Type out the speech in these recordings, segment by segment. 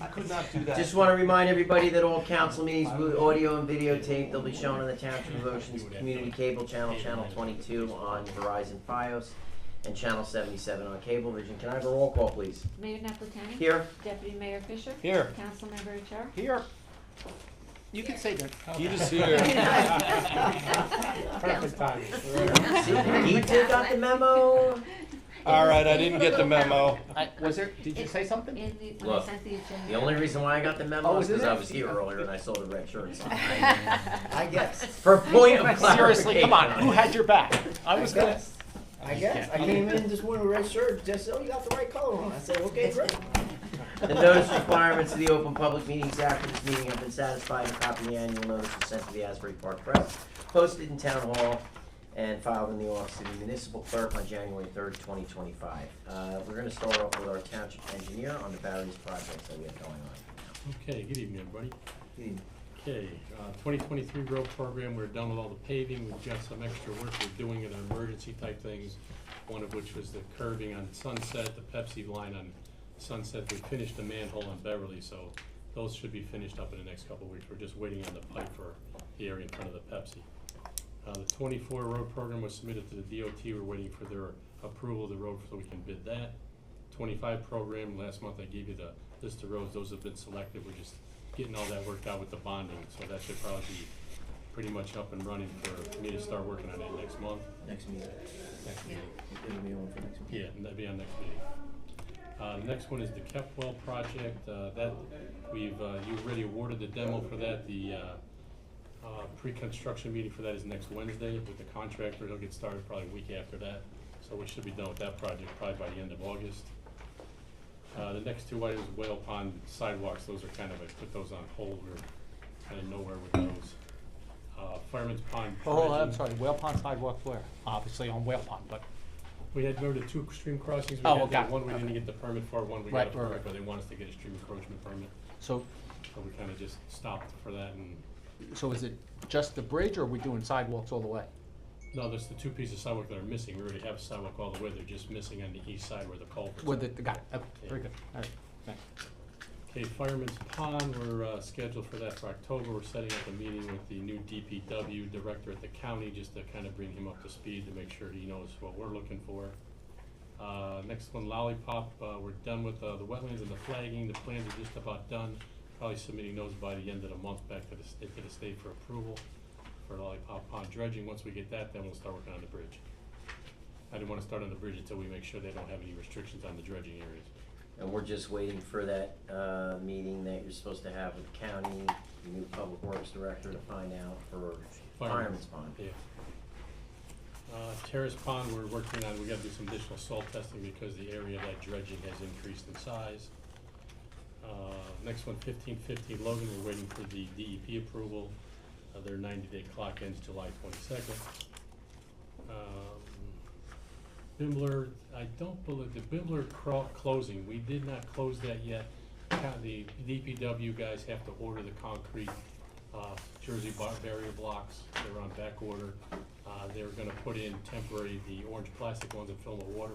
I could not do that. Just want to remind everybody that all council meetings will be audio and videotape. They'll be shown on the Township of Ocean's Community Cable Channel, Channel 22 on Verizon Fios, and Channel 77 on Cablevision. Can I have a roll call, please? Mayor Napolitani? Here. Deputy Mayor Fisher? Here. Councilmember Char? Here. You can say that. You just here. Perfect timing. You two got the memo? All right, I didn't get the memo. Was there, did you say something? In the, when Look, I sent the agenda. The only reason why I got the memo Oh, is is it because I that? was here earlier and I saw the red shirt sign. I guess. For point of clarification. Seriously, come on, who had your back? I was gonna. I guess. I came in this morning with a red shirt, just, oh, you got the right color on. I said, okay, great. The notice requirements of the Open Public Meetings Act for this meeting have been satisfied. A copy of the annual notice was sent to the Asbury Park Press, posted in Town Hall, and filed in the office of the municipal clerk on January 3rd, 2025. We're going to start off with our township engineer on the various projects that we have going on. Okay, good evening, everybody. Good evening. Okay, 2023 road program, we're done with all the paving, we've got some extra work we're doing in emergency type things, one of which was the curbing on Sunset, the Pepsi line on Sunset. We finished the manhole on Beverly, so those should be finished up in the next couple of weeks. We're just waiting on the pipe for the area in front of the Pepsi. The 24 road program was submitted to the DOT. We're waiting for their approval of the road so we can bid that. 25 program, last month I gave you the list of roads. Those have been selected. We're just getting all that worked out with the bonding, so that should probably be pretty much up and running for me to start working on it next month. Next meeting. Next meeting. It'll be on for next meeting. Yeah, and that'll be on next meeting. The next one is the Kepwell project. That we've you already awarded the demo for that. The pre-construction meeting for that is next Wednesday with the contractor. It'll get started probably a week after that, so we should be done with that project probably by the end of August. The next two items, Whale Pond sidewalks, those are kind of, I put those on hold. We're kind of nowhere with those. Fireman's Pond Oh, I'm dredging. sorry, Whale Pond sidewalk where? Obviously on Whale Pond, but. We had to go to two stream crossings. We Oh, had got it. one we didn't get the permit for, one we got Right, a permit, right. but they want us to get a stream encroachment permit. So So we kind of just stopped for that, and, is it just the bridge or are we doing sidewalks all the way? no, there's the two pieces of sidewalk that are missing. We already have a sidewalk all the way, they're just missing on the east side where the culverts With are. it, got it, okay, very good, all right, thanks. Okay, Fireman's Pond, we're scheduled for that for October. We're setting up a meeting with the new DPW director at the county, just to kind of bring him up to speed, to make sure he knows what we're looking for. Next one, Lollipop, we're done with the wetlands and the flagging. The plans are just about done. Probably submitting those by the end of the month back to the state for approval for Lollipop Pond dredging. Once we get that, then we'll start working on the bridge. I didn't want to start on the bridge until we make sure they don't have any restrictions on the dredging areas. And we're just waiting for that meeting that you're supposed to have with the county, the new public works director, to find out for Fireman's Pond. Yeah. Terrace Pond, we're working on, we gotta do some additional salt testing because the area of that dredging has increased in size. Next one, 1515 Logan, we're waiting for the DEP approval. Their 90-day clock ends July 22nd. Bimler, I don't believe, the Bimler closing, we did not close that yet. The DPW guys have to order the concrete Jersey barrier blocks. They're on back order. They're gonna put in temporary, the orange plastic ones that fill with water.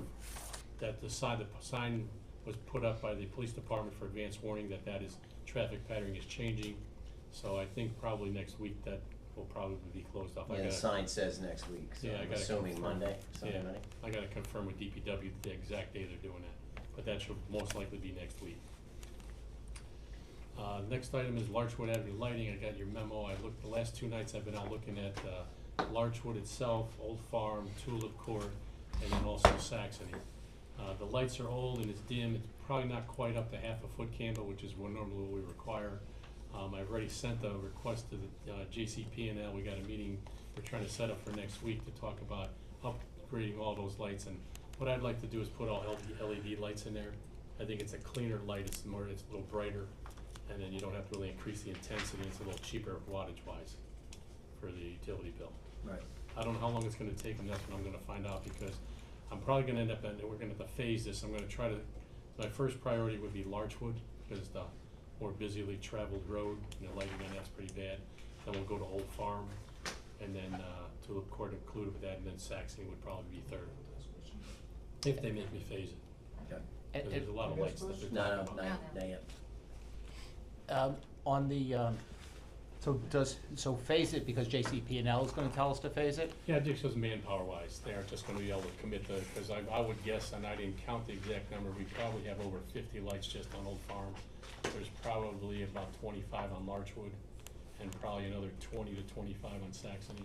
That the sign was put up by the police department for advance warning that is, traffic pattern is changing. So I think probably next week that will probably be closed off. Yeah, the sign says next week, so Yeah, I I'm gotta assuming confirm. Monday, Sunday, Yeah, Monday. I gotta confirm with DPW the exact day they're doing that, but that should most likely be next week. Next item is Larchwood Avenue lighting. I got your memo. I looked, the last 2 nights I've been out looking at Larchwood itself, Old Farm, Tulip Court, and then also Saxony. The lights are old and it's dim. It's probably not quite up to half a foot candle, which is normally what we require. I've already sent a request to the JCP&L. We got a meeting we're trying to set up for next week to talk about upgrading all those lights. And what I'd like to do is put all LED lights in there. I think it's a cleaner light. It's a little brighter, and then you don't have to really increase the intensity. It's a little cheaper wattage-wise for the utility bill. Right. I don't know how long it's gonna take, and that's what I'm gonna find out, because I'm probably gonna end up, we're gonna have to phase this. I'm gonna try to, my first priority would be Larchwood, because it's the more busily traveled road, and the lighting on that's pretty bad. Then we'll go to Old Farm, and then Tulip Court included with that, and then Saxony would probably be third. If they make me phase it, Okay. because there's a lot of lights that they're talking No, about. not yet. On the, so phase it because JCP&L is gonna tell us to phase it? Yeah, just because manpower wise, they aren't just gonna be able to commit to, because I would guess, and I didn't count the exact number, we probably have over 50 lights just on Old Farm. There's probably about 25 on Larchwood, and probably another 20 to 25 on Saxony.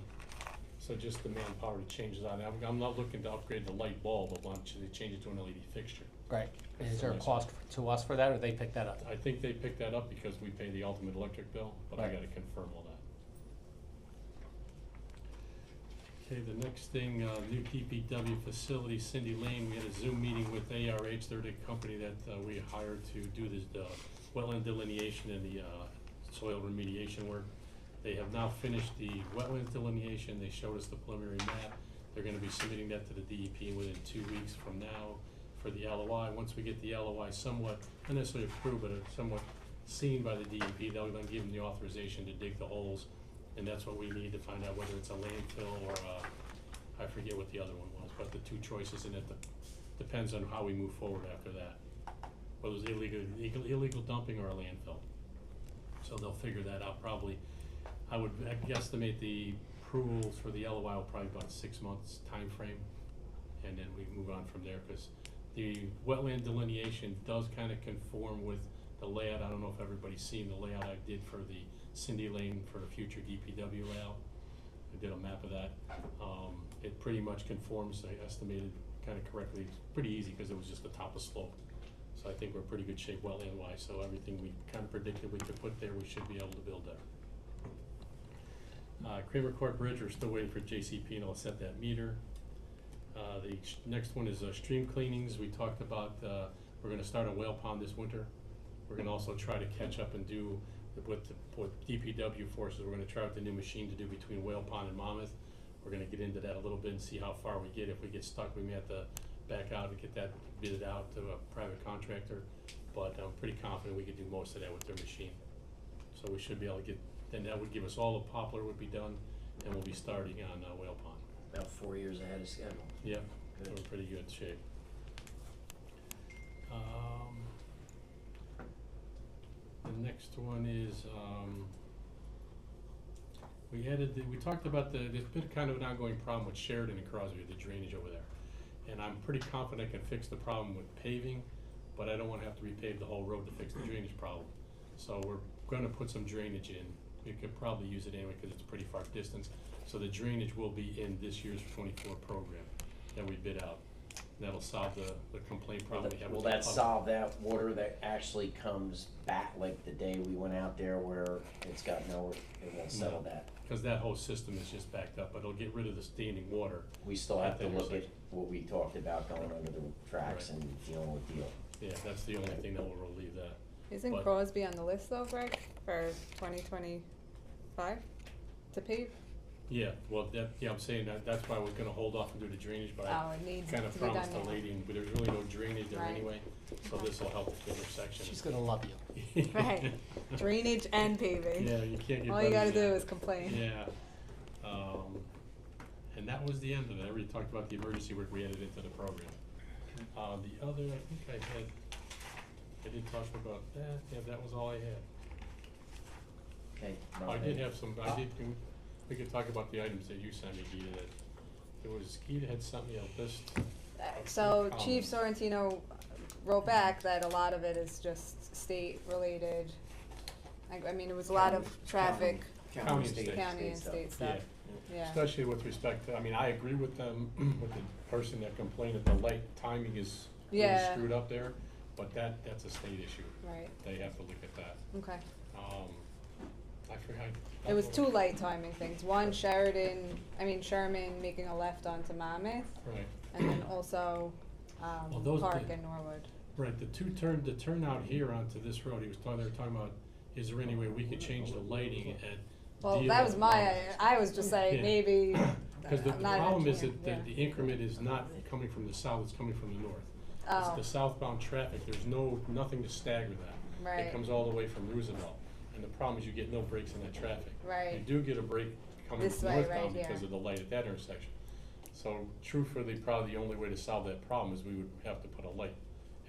So just the manpower to change that. I'm not looking to upgrade the light bulb, but want to change it to an LED fixture. Right. Is there a cost to us for that, or they pick that up? I think they picked that up because we pay the ultimate electric bill, but I Right. gotta confirm all that. Okay, the next thing, new DPW facility, Cindy Lane, we had a Zoom meeting with ARH, they're the company that we hired to do this, wetland delineation and the soil remediation work. They have now finished the wetlands delineation, they showed us the preliminary map, they're gonna be submitting that to the DEP within 2 weeks from now for the LOI. Once we get the LOI somewhat, not necessarily approved, but somewhat seen by the DEP, they'll then give them the authorization to dig the holes, and that's what we need to find out whether it's a landfill or I forget what the other one was, but the two choices, and it depends on how we move forward after that. Whether it's illegal dumping or a landfill. So they'll figure that out probably. I would guesstimate the approvals for the LOI will probably about 6 months time frame, and then we move on from there, because the wetland delineation does kind of conform with the layout. I don't know if everybody's seen the layout I did for the Cindy Lane for the future DPW layout. I did a map of that. It pretty much conforms, I estimated kind of correctly. It's pretty easy because it was just the top of slope. So I think we're in pretty good shape wetland wise, so everything we kind of predicted we could put there, we should be able to build there. Kramer Court Bridge, we're still waiting for JCP and I'll set that meter. The next one is stream cleanings. We talked about, we're gonna start a whale pond this winter. We're gonna also try to catch up and do what DPW forces, we're gonna try out the new machine to do between Whale Pond and Monmouth. We're gonna get into that a little bit and see how far we get. If we get stuck, we may have to back out and get that bidded out to a private contractor. But I'm pretty confident we could do most of that with their machine. So we should be able to get, then that would give us all the poplar would be done, and we'll be starting on Whale Pond. About 4 years ahead of schedule. Yeah, Good. we're in pretty good shape. The next one is, we talked about there's been kind of an ongoing problem with Sheridan and Crosby, the drainage over there. And I'm pretty confident I can fix the problem with paving, but I don't wanna have to repave the whole road to fix the drainage problem. So we're gonna put some drainage in. We could probably use it anyway, cause it's a pretty far distance. So the drainage will be in this year's 24 program that we bid out. That'll solve the complaint problem we have. Will with the that public. solve that water that actually comes back like the day we went out there where it's got nowhere, it won't settle No. that? Cause that whole system is just backed up, but it'll get rid of the standing water. We still have to At the look at intersection. what we talked about going under the tracks Right. and dealing with deal. Yeah, that's the only thing that will relieve that. Isn't But- Crosby on the list though, Greg, for 2025 to pave? Yeah, well, I'm saying that's why I was gonna hold off and do the drainage, but I Oh, it needs kinda to be done promised the now. lady, but there's really no drainage there Right. anyway, so Okay. this'll help the intersection. She's gonna love you. Right, drainage and paving. Yeah, you can't get All you better gotta than do that. is complain. Yeah, and that was the end of it. I already talked about the emergency work we added into the program. The other, I did talk about that, yeah, that was all I had. Okay. I did have some, we could talk about the items that you sent me, Gita, that, there was, Gita had sent me a list. So Um, Chief Sorrentino wrote back that a lot of it is just state related. I mean, it was a lot of traffic, County and state. county and state stuff, yeah. Especially with respect to, I mean, I agree with them, with the person that complained that the light timing is really Yeah. screwed up there, but that's a state issue. Right, They have to look at that. okay. I forgot. It was two light timing things, one Sherman making a left onto Monmouth, Right, and then also, Well, those Park did- and Norwood. right, the turnout here onto this road, they were talking about, is there any way we could change the lighting at Well, Deal that was and my, Monmouth? I was just saying, Yeah. maybe, Cause the I'm not an problem is engineer, that the increment is not coming from the south, it's coming from the north. It's Oh. the southbound traffic, there's nothing to stagger that. Right. It comes all the way from Roosevelt, and the problem is you get no breaks in that traffic. Right. You do get a break coming This way, right northbound here. because of the light at that intersection. So truthfully, probably the only way to solve that problem is we would have to put a light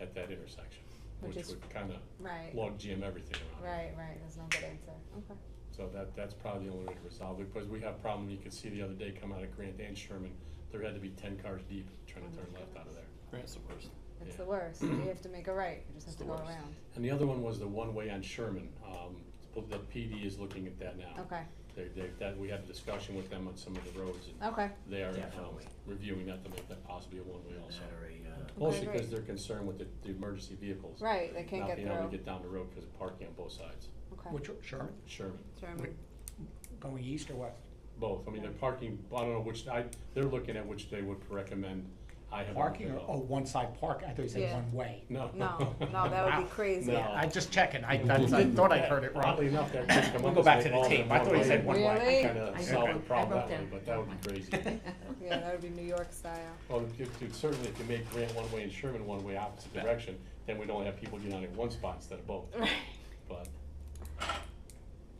at that intersection. Which which is- would kinda Right, log jam everything around. right, there's no good answer, okay. So that's probably the only way to resolve it, because we have a problem, you could see the other day come out of Grant and Sherman, there had to be 10 cars deep trying to Oh my turn left out of there. Grant's the worst. It's Yeah. the worst, you have to make a right, you just have It's to the go worst. around. And the other one was the one-way on Sherman, the PD is looking at that now. Okay, We had a discussion with them on some of the roads, and okay, they are Definitely. reviewing that to make that possibly a one-way also. Battery, Mostly Okay, because great. they're concerned with the emergency vehicles. right, they can't Not get being able to through, get down the road because of parking on both sides. okay. Which, Sherman, Sherman, Sherman, going east or west? both, I mean, they're parking, I don't know which, they're looking at which they would recommend. I haven't. Parking or, looked at oh, all. one side park, I thought you said Yeah. one way. No. no, that would be Wow. crazy. No. I just checking, I thought I heard it wrong. Oddly enough, that could come We'll up go as back make to the all of tape. them I thought he said one way. Really? Kinda I solve the wrote- problem I wrote that way, down but that would be crazy. Yeah, that would be New York style, Well, certainly if you make Grant one way and Sherman one way opposite Yeah. direction, then we'd only have people get on in one spot instead of both. right, But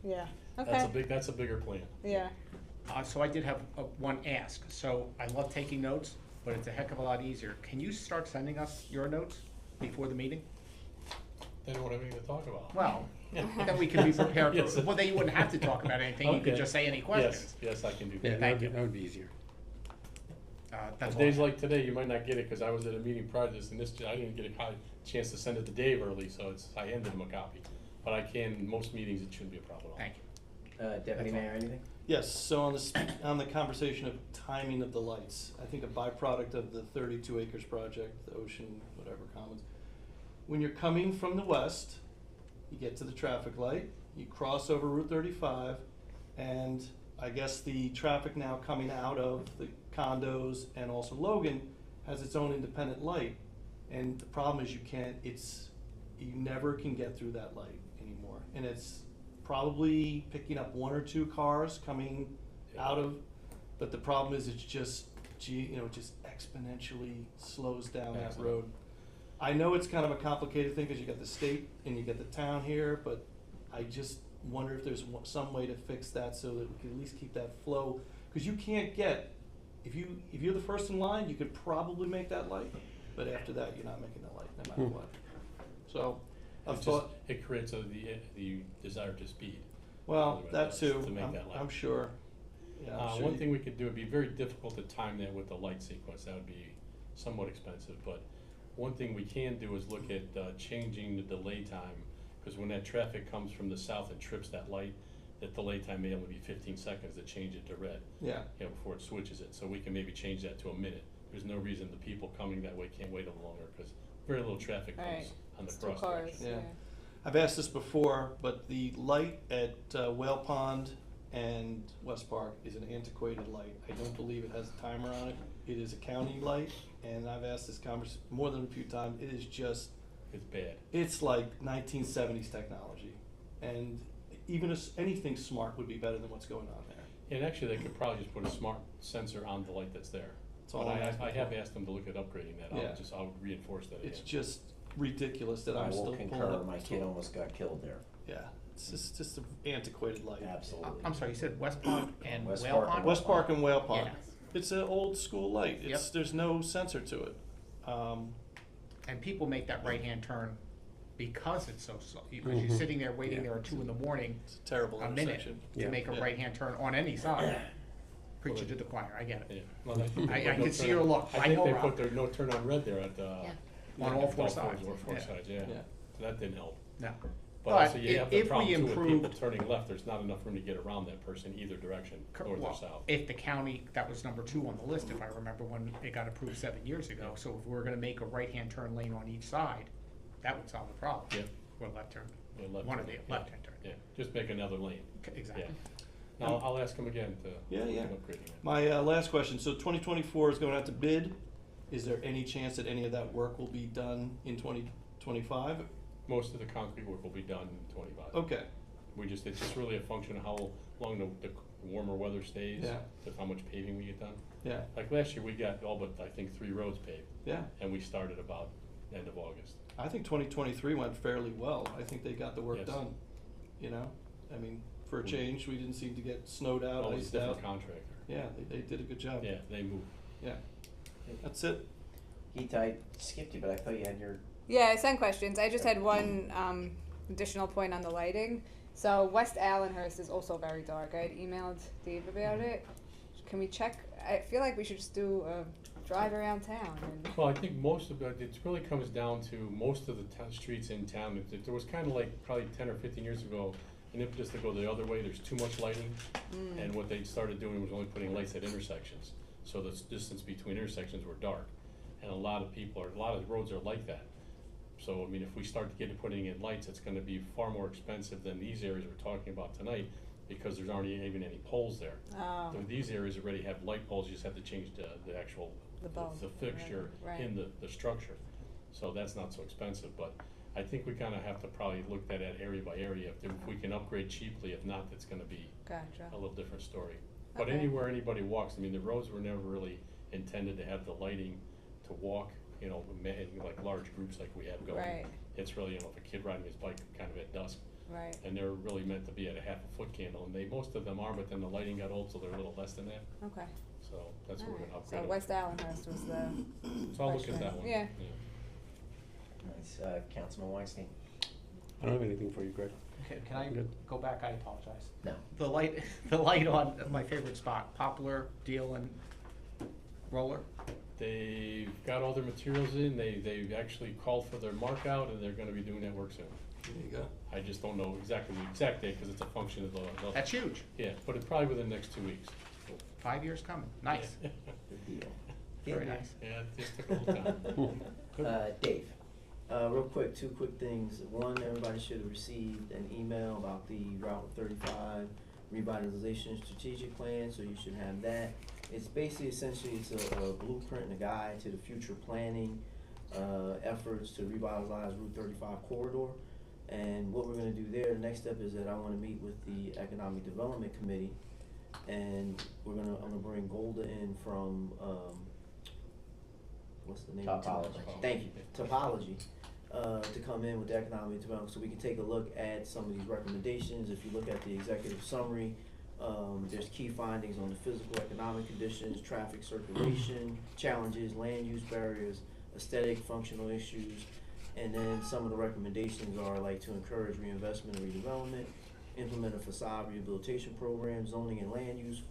yeah, that's okay, that's a bigger plan. yeah, So I did have one ask, so I love taking notes, but it's a heck of a lot easier. Can you start sending us your notes before the meeting? They don't have anything to talk about. Well, then we can be prepared Yes. for, well, then you wouldn't have to talk about anything, you could Okay. just say any questions. Yes, I can do Yeah, that. Thank you. that would be easier. That's On all I days have. like today, you might not get it, cause I was at a meeting prior to this, and I didn't get a chance to send it to Dave early, so I ended him a copy. But I can, most meetings, it shouldn't be a problem at all. Thank you. Deputy That's all. Mayor, anything? Yes, so on the conversation of timing of the lights, I think a byproduct of the 32 acres project, the Ocean, whatever Commons, when you're coming from the west, you get to the traffic light, you cross over Route 35, and I guess the traffic now coming out of the condos and also Logan has its own independent light. And the problem is you never can get through that light anymore. And it's probably picking up one or two cars coming out of, but the problem is it's just, just exponentially slows down that Excellent. road. I know it's kind of a complicated thing because you got the state and you got the town here, but I just wonder if there's some way to fix that so that we can at least keep that flow. Because you can't get, if you're the first in line, you could probably make that light, but after that, you're not making that light, no matter what. So, I've It's thought, just, it creates the desire to speed. well, Otherwise, that that's too, to make that light. I'm sure. Yeah, I'm sure One you- thing we could do, it'd be very difficult to time that with the light sequence, that would be somewhat expensive, but one thing we can do is look at changing the delay time, because when that traffic comes from the south and trips that light, that delay time may only be 15 seconds to change it to red, Yeah, before it switches it, so we can maybe change that to a minute. There's no reason the people coming that way can't wait a little longer, because very little traffic Right. comes on the it's two cross cars, direction. Yeah. I've asked this before, but the light at Whale Pond and West Park is an antiquated light. I don't believe it has a timer on it. It is a county light, and I've asked this more than a few times. It is just, It's bad. it's like 1970s technology. And even anything smart would be better than what's going on there. And actually, they could probably just put a smart sensor on the light that's there. That's all But I'm asking I have for. asked them to look at upgrading that, Yeah. I'll reinforce that again. It's just ridiculous that I I'm still will pulling concur, up. my kid almost got killed there, Yeah, it's just an antiquated light. absolutely. I'm sorry, you said West Pond and West Whale Park Pond? and West Park and Whale Pond. Yeah. It's an old school light. Yep. There's no sensor to it. And people make that right-hand turn because it's so slow, because you're sitting there waiting there at 2 in the morning, It's a terrible a minute, intersection. to Yeah. make a Yeah. right-hand turn on any side. Preacher to the choir, I get it. Yeah. Well, I think they I put no can see turn your on- look. I I think know, they Rob. put their no turn on red there at, On all four sides, Or four yeah. sides, yeah. Yeah. So that didn't help. No. But But also you have the if we problem too with people improved- turning left, there's not enough room to get around that person either direction, north or Well, south. if the county, that was number 2 on the list, if I remember when it got approved 7 years ago. So if we're gonna make a right-hand turn lane on each side, that would solve the problem. Yeah. Or left turn, Yeah, left one turn, of the yeah. left-hand turn. Yeah, just make another lane, Exactly. yeah. I'll ask them again to Yeah, look yeah. at upgrading it. My last question. So 2024 is going out to bid. Is there any chance that any of that work will be done in 2025? Most of the concrete work will be done in 25. Okay. It's just really a function of how long the warmer weather stays, Yeah. to how much paving we get done. Yeah. Like last year, we got all but, I think, 3 roads paved, Yeah. and we started about end of August. I think 2023 went fairly well. I think they got the work Yes. done. I mean, for a change, we didn't seem to get snowed out, Oh, it's a iced out. different contractor. Yeah, they did a good job. Yeah, they moved. Yeah. That's it. Keith, I skipped you, but I thought you had your. Yeah, I sent questions. I just had one additional point on the lighting. So West Allenhurst is also very dark. I had emailed Dave about it. Can we check? I feel like we should just do a drive around town. And Well, I think most of it really comes down to most of the streets in town. There was kind of like probably 10 or 15 years ago, an impetus to go the other way. There's too much lighting. And what they started doing was only putting lights at intersections. So the distance between intersections were dark. And a lot of roads are like that. So, I mean, if we start to get putting in lights, it's gonna be far more expensive than these areas we're talking about tonight, because there's aren't even any poles there. Oh. So these areas already have light poles, you just have to change the actual, The bulb, the fixture right. in the structure. So that's not so expensive, but I think we kinda have to probably look at that area by area, if we can upgrade cheaply. If not, it's gonna be Gotcha. a little different story. But Okay. anywhere anybody walks, I mean, the roads were never really intended to have the lighting to walk, you know, in like large groups like we have going. Right. It's really, you know, if a kid riding his bike kind of at dusk, Right. and they're really meant to be at a half a foot candle, and most of them are, but then the lighting got old, so they're a little less than that, Okay. so that's what we're gonna Alright. upgrade. So West Allenhurst was the So I'll look at question. that one. Yeah. Nice, Councilman Weinstein. I don't have anything for you, Greg. Can I Good. go back? I apologize. No. The light on my favorite spot, Poplar, Deal, and Roller. They've got all their materials in, they've actually called for their mark out, and they're gonna be doing that work soon. There you go. I just don't know exactly the exact date, cause it's a function of the. That's huge. Yeah, but it's probably within the next 2 weeks. 5 years coming. Nice. Good deal. Very nice. Yeah, it just took a little time. Dave. Real quick, two quick things. One, everybody should have received an email about the Route 35 revitalization strategic plan, so you should have that. It's basically, essentially, it's a blueprint and a guide to the future planning efforts to revitalize Route 35 corridor. And what we're gonna do there, the next step is that I wanna meet with the Economic Development Committee, and I'm gonna bring Golda in from, what's the name? Topology. Thank you, Topology, to come in with the economic development, so we can take a look at some of these recommendations. If you look at the executive summary, there's key findings on the physical economic conditions, traffic circulation, challenges, land use barriers, aesthetic, functional issues, and then some of the recommendations are like to encourage reinvestment and redevelopment, implement a facade rehabilitation program, zoning and land use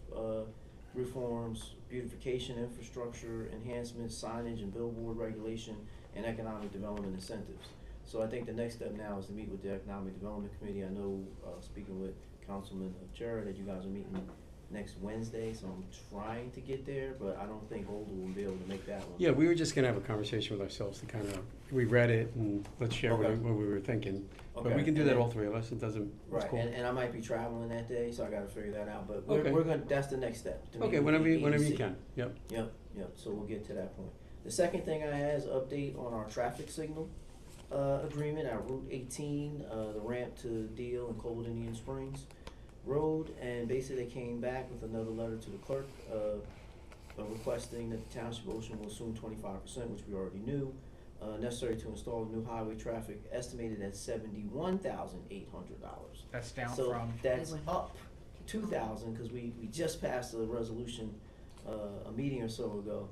reforms, beautification, infrastructure enhancements, signage and billboard regulation, and economic development incentives. So I think the next step now is to meet with the Economic Development Committee. I know, speaking with Councilman Chera, that you guys are meeting next Wednesday, so I'm trying to get there, but I don't think Golda will be able to make that one. Yeah, we were just gonna have a conversation with ourselves to kind of, we read it and let's share Okay. what we were thinking. But Okay. we can do that, all three of us, it doesn't, it's Right, cool. and I might be traveling that day, so I gotta figure that out, but Okay. we're gonna, that's the next step. to meet Okay, with whenever the you EDC. can, yep. Yep, so we'll get to that point. The second thing I had is update on our traffic signal, agreement at Route 18, the ramp to Deal and Cold Indian Springs Road, and basically they came back with another letter to the clerk, requesting that the Township Ocean will assume 25%, which we already knew, necessary to install new highway traffic, estimated at $71,800. That's down So from. that's up 2,000, cause we just passed a resolution, a meeting or so ago,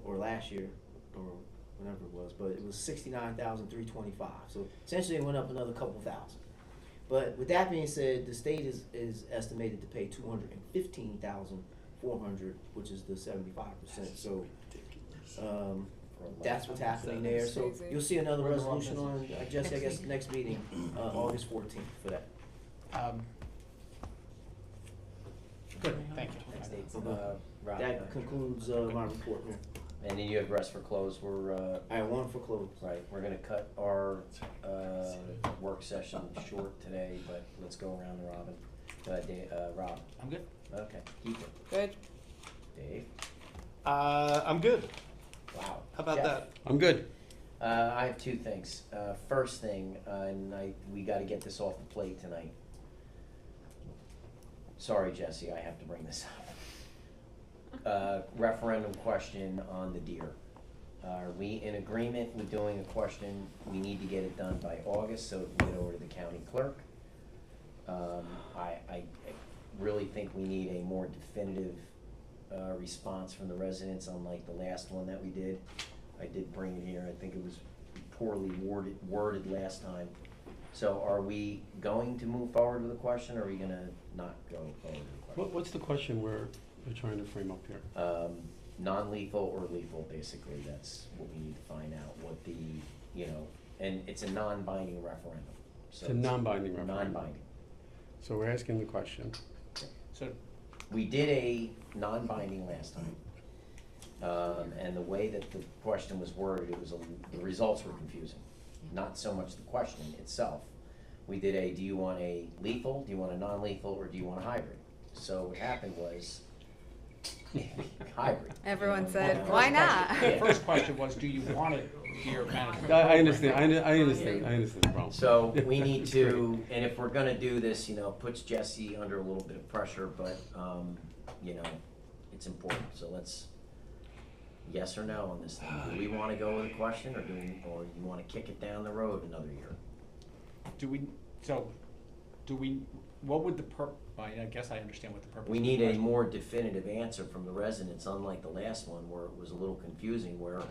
or last year, or whenever it was, but it was 69,325, so essentially it went up another couple thousand. But with that being said, the state is estimated to pay 215,400, which is the 75%, so, that's what's happening there, so Crazy. you'll see another resolution on, I guess, next meeting, August 14th for that. Good, thank you. Thanks, Dave. That concludes, my report here. And then you have rest for close, I have one for close. Right, we're gonna cut our, work session short today, but let's go around the robin. Rob, I'm good. okay, keep it. Good. Dave, I'm good. wow. How about Jeff? that? I'm good. I have two things. First thing, and we gotta get this off the plate tonight. Sorry, Jesse, I have to bring this up. Referendum question on the deer. Are we in agreement with doing a question? We need to get it done by August so it can get over to the county clerk. I really think we need a more definitive response from the residents, unlike the last one that we did. I did bring it here, I think it was poorly worded last time. So are we going to move forward with the question, or are we gonna not go forward with the question? What's the question we're trying to frame up here? Non-lethal or lethal, basically, that's what we need to find out, what the, and it's a non-binding referendum. So It's a non-binding referendum. Non-binding. So we're asking the question. So, We did a non-binding last time. And the way that the question was worded, the results were confusing. Not so much the question itself. We did do you want a lethal, do you want a non-lethal, or do you want a hybrid? So what happened was, hybrid. Everyone You said, know, why not? the first question was, do you want it deer management? I understand, I understand the problem. So we need to, and if we're gonna do this, puts Jesse under a little bit of pressure, but, it's important, so let's, yes or no on this thing. Do we wanna go with a question, or or you wanna kick it down the road another year? What would I guess I understand what the purpose of We the need a question- more definitive answer from the residents, unlike the last one where it was a little confusing, where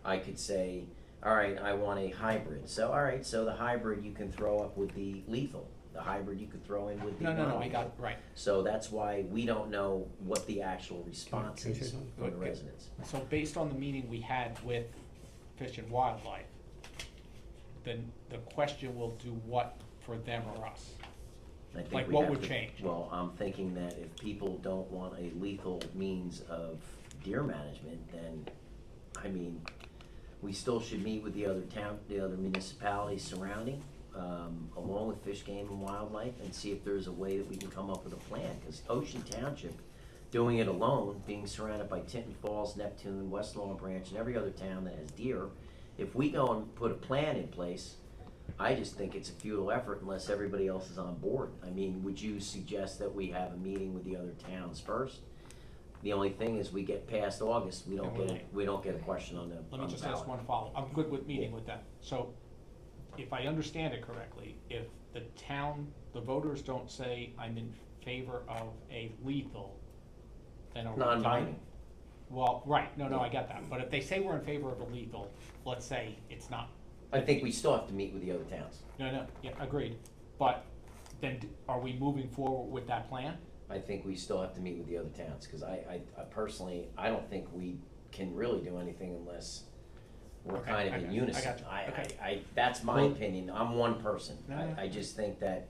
I could say, all right, I want a hybrid. So, all right, so the hybrid you can throw up with the lethal. The hybrid you could throw in with the No, non-lethal. I got it, right. So that's why we don't know what the actual response Can I say is something? from the Okay. residents. So based on the meeting we had with Fish and Wildlife, then the question will do what for them or us? I think Like, we what have would to- change? Well, I'm thinking that if people don't want a lethal means of deer management, then, we still should meet with the other municipalities surrounding, along with Fish, Game, and Wildlife, and see if there's a way that we can come up with a plan, because Ocean Township, doing it alone, being surrounded by Tinton Falls, Neptune, West Long Branch, and every other town that has deer, if we go and put a plan in place, I just think it's a futile effort unless everybody else is on board. Would you suggest that we have a meeting with the other towns first? The only thing is, we get past August, we don't get a question on the Let me just ballot. ask one follow, I'm good with meeting with them. So, if I understand it correctly, if the voters don't say, I'm in favor of a lethal, then are we done? Non-binding. Well, right, no, I get that, but if they say we're in favor of a lethal, let's say it's not. I think we still have to meet with the other towns. No, yeah, agreed, but then are we moving forward with that plan? I think we still have to meet with the other towns, because I personally, I don't think we can really do anything unless we're Okay, kind of I in got you, unison. I got you, okay. That's my opinion, I'm one person. No. I just think that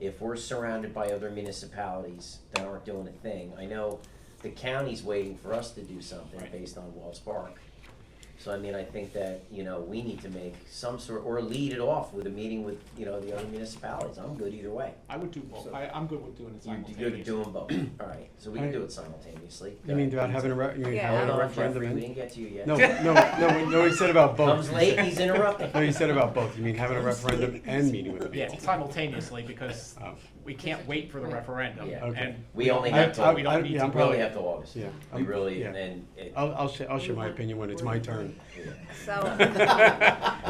if we're surrounded by other municipalities that aren't doing a thing, I know the county's waiting for us to do something Right. based on Wells Park. So I think that, we need to make some sort, or lead it off with a meeting with, the other municipalities. I'm good either way. I would do both, I'm good with doing it You're simultaneously. good at doing both. All right, so we can do it simultaneously. You mean about having Yeah. having a Hold on, referendum Jeffrey, we in? didn't get to you yet. No, he said about both. Comes late, he's interrupting. No, you said about both. You mean having a referendum and meeting with them? Yeah, simultaneously, because Oh. we can't wait for the referendum, Yeah. Okay. and. We only don't- have till- We don't need yeah, to. I'm We only probably- have till August. Yeah, We I'm- really, yeah. and it. I'll share my opinion when it's my turn. So,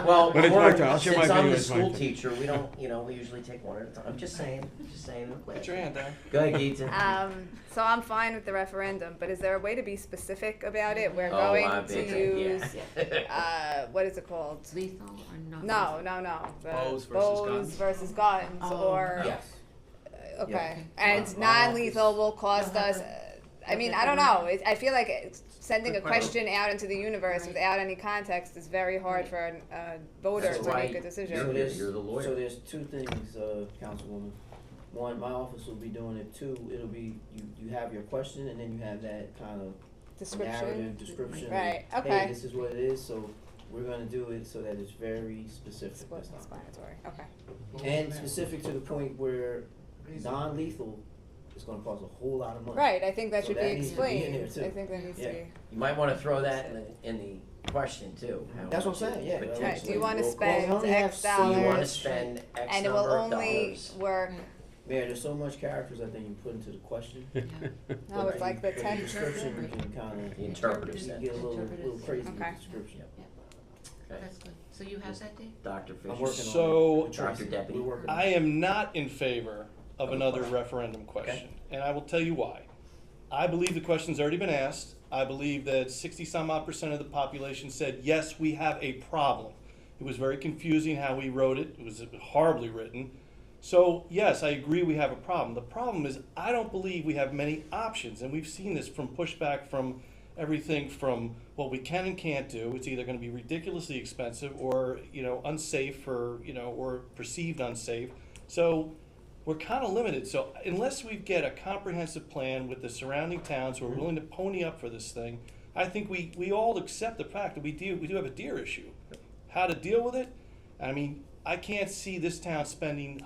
Well, But it's my turn. I'll share my since I'm opinion the when it's my school turn. teacher, we don't, we usually take one at a time. I'm just saying. Put your hand down. Go ahead, Geeta. so I'm fine with the referendum, but is there a way to be specific about it? We're Oh, going I bet to you- use, yeah. what is it called? Lethal or not? No. The Bows versus bows guns? versus guns, Oh. or Yes. okay, Yeah. and My non-lethal will cost You'll have us. to- I don't know. I feel like sending a Good question. question out into the universe Right. without any context is very hard for a voter That's to why make a decision. you're- So there's, you're the lawyer. So there's two things, Councilwoman. One, my office will be doing it. Two, it'll be, you have your question and then you have that kind of Description. narrative description. Right, Hey, okay. this is what it is, so we're gonna do it so that it's very specific this time. Explanatory. Okay. And specific to the point where non-lethal is gonna cost a whole lot of money. Right. I think that So should that be needs to be in explained. there, too. I think that needs Yeah. to be. You might want to throw that in the question too. how That's what I'm much saying, it yeah. potentially Right. Do you want to will spend Well, we only have X so cost. Do you want to dollars? spend X And it will number of only dollars? work. Yeah, there's so much characters I think you put into the question. No, it's like the But 10. description, you can kinda, The interpreter's you set. get a little crazy with Okay. the description. Okay. That's good. So you have that, Dave? Dr. I'm Fisher. working on it. So- with Tracy. Dr. Deputy. We're working on I it. am not in favor of Of a another question. referendum question, and I will tell you why. I believe the question's already been asked. I believe that 60-some-odd% of the population said, yes, we have a problem. It was very confusing how we wrote it. It was horribly written. So, yes, I agree we have a problem. The problem is I don't believe we have many options, and we've seen this from pushback from everything from what we can and can't do. It's either going to be ridiculously expensive or, unsafe or, or perceived unsafe. So we're kind of limited. So unless we get a comprehensive plan with the surrounding towns who are willing to pony up for this thing, I think we all accept the fact that we do have a deer issue. How to deal with it? I mean, I can't see this town spending,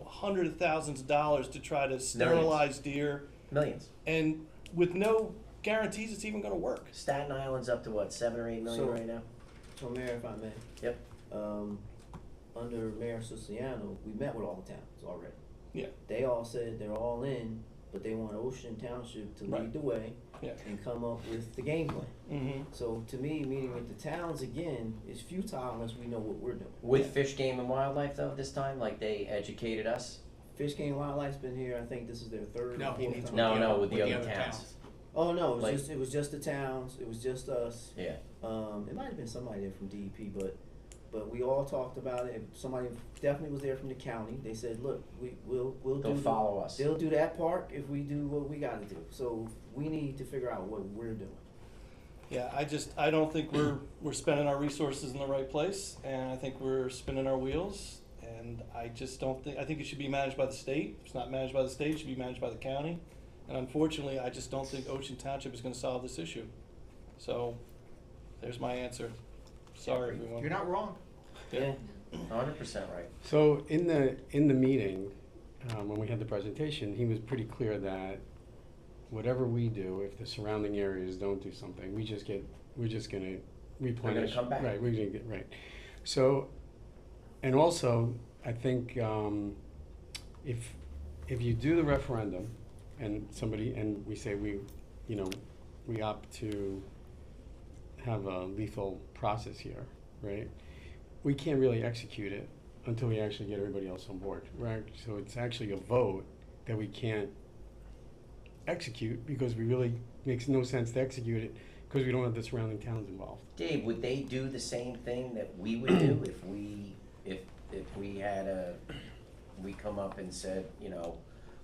hundreds of thousands of dollars to try to sterilize deer. Millions. And with no guarantees it's even going to work. Staten Island's up to what, 7 or 8 million So- right now? So Mayor, if I may. Yep. Under Mayor Siciliano, we met with all the towns already. Yeah. They all said they're all in, but they want Ocean Township to Right. lead the way Yeah. and come up with the game plan. Mm-hmm. So to me, meeting with the towns again is futile unless we know what we're doing. With Fish, Game, and Wildlife though, this time, like they educated us? Fish Game Wildlife's been here, I think this is their third No, or he fourth needs time. No, with the other towns. Oh, no, Like- it was just the towns, it was just us. Yeah. It might have been somebody there from DEP, but we all talked about it. If somebody definitely was there from the county, they said, look, we'll They'll do follow us. they'll do that part if we do what we gotta do. So we need to figure out what we're doing. Yeah, I don't think we're spending our resources in the right place, and I think we're spinning our wheels, and I just don't think, I think it should be managed by the state. If it's not managed by the state, it should be managed by the county. And unfortunately, I just don't think Ocean Township is gonna solve this issue. So, there's my answer. Sorry, everyone. You're not wrong. Yeah. 100% right. So in the meeting, when we had the presentation, he was pretty clear that whatever we do, if the surrounding areas don't do something, we're just gonna replenish. come back. Right, we're gonna get, right. So, and also, I think, if you do the referendum and we say we opt to have a lethal process here, right? We can't really execute it until we actually get everybody else on board, right? So it's actually a vote that we can't execute because makes no sense to execute it because we don't have the surrounding towns involved. Dave, would they do the same thing that we would do if we had we come up and said,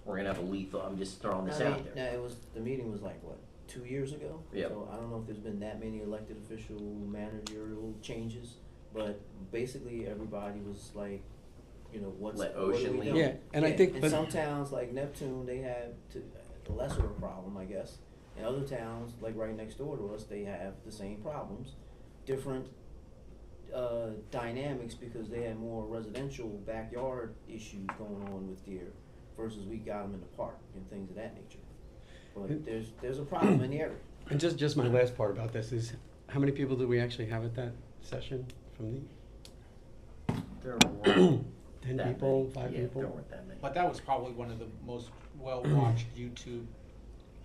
we're gonna have a lethal, I'm just throwing this out there. Now, the meeting was like, what, 2 years ago? Yep. So I don't know if there's been that many elected official managerial changes, but basically everybody was like, what Let are we Ocean lead. doing? Yeah, and I think, in but some towns like Neptune, they have a lesser of a problem, I guess. In other towns, like right next door to us, they have the same problems, different dynamics because they have more residential backyard issues going on with deer versus we got them in the park and things of that nature. But there's a problem in the area. and just my last part about this is, how many people did we actually have at that session from There weren't 10 that people, many. 5 Yeah, people? there weren't that many. But that was probably one of the most well-watched YouTube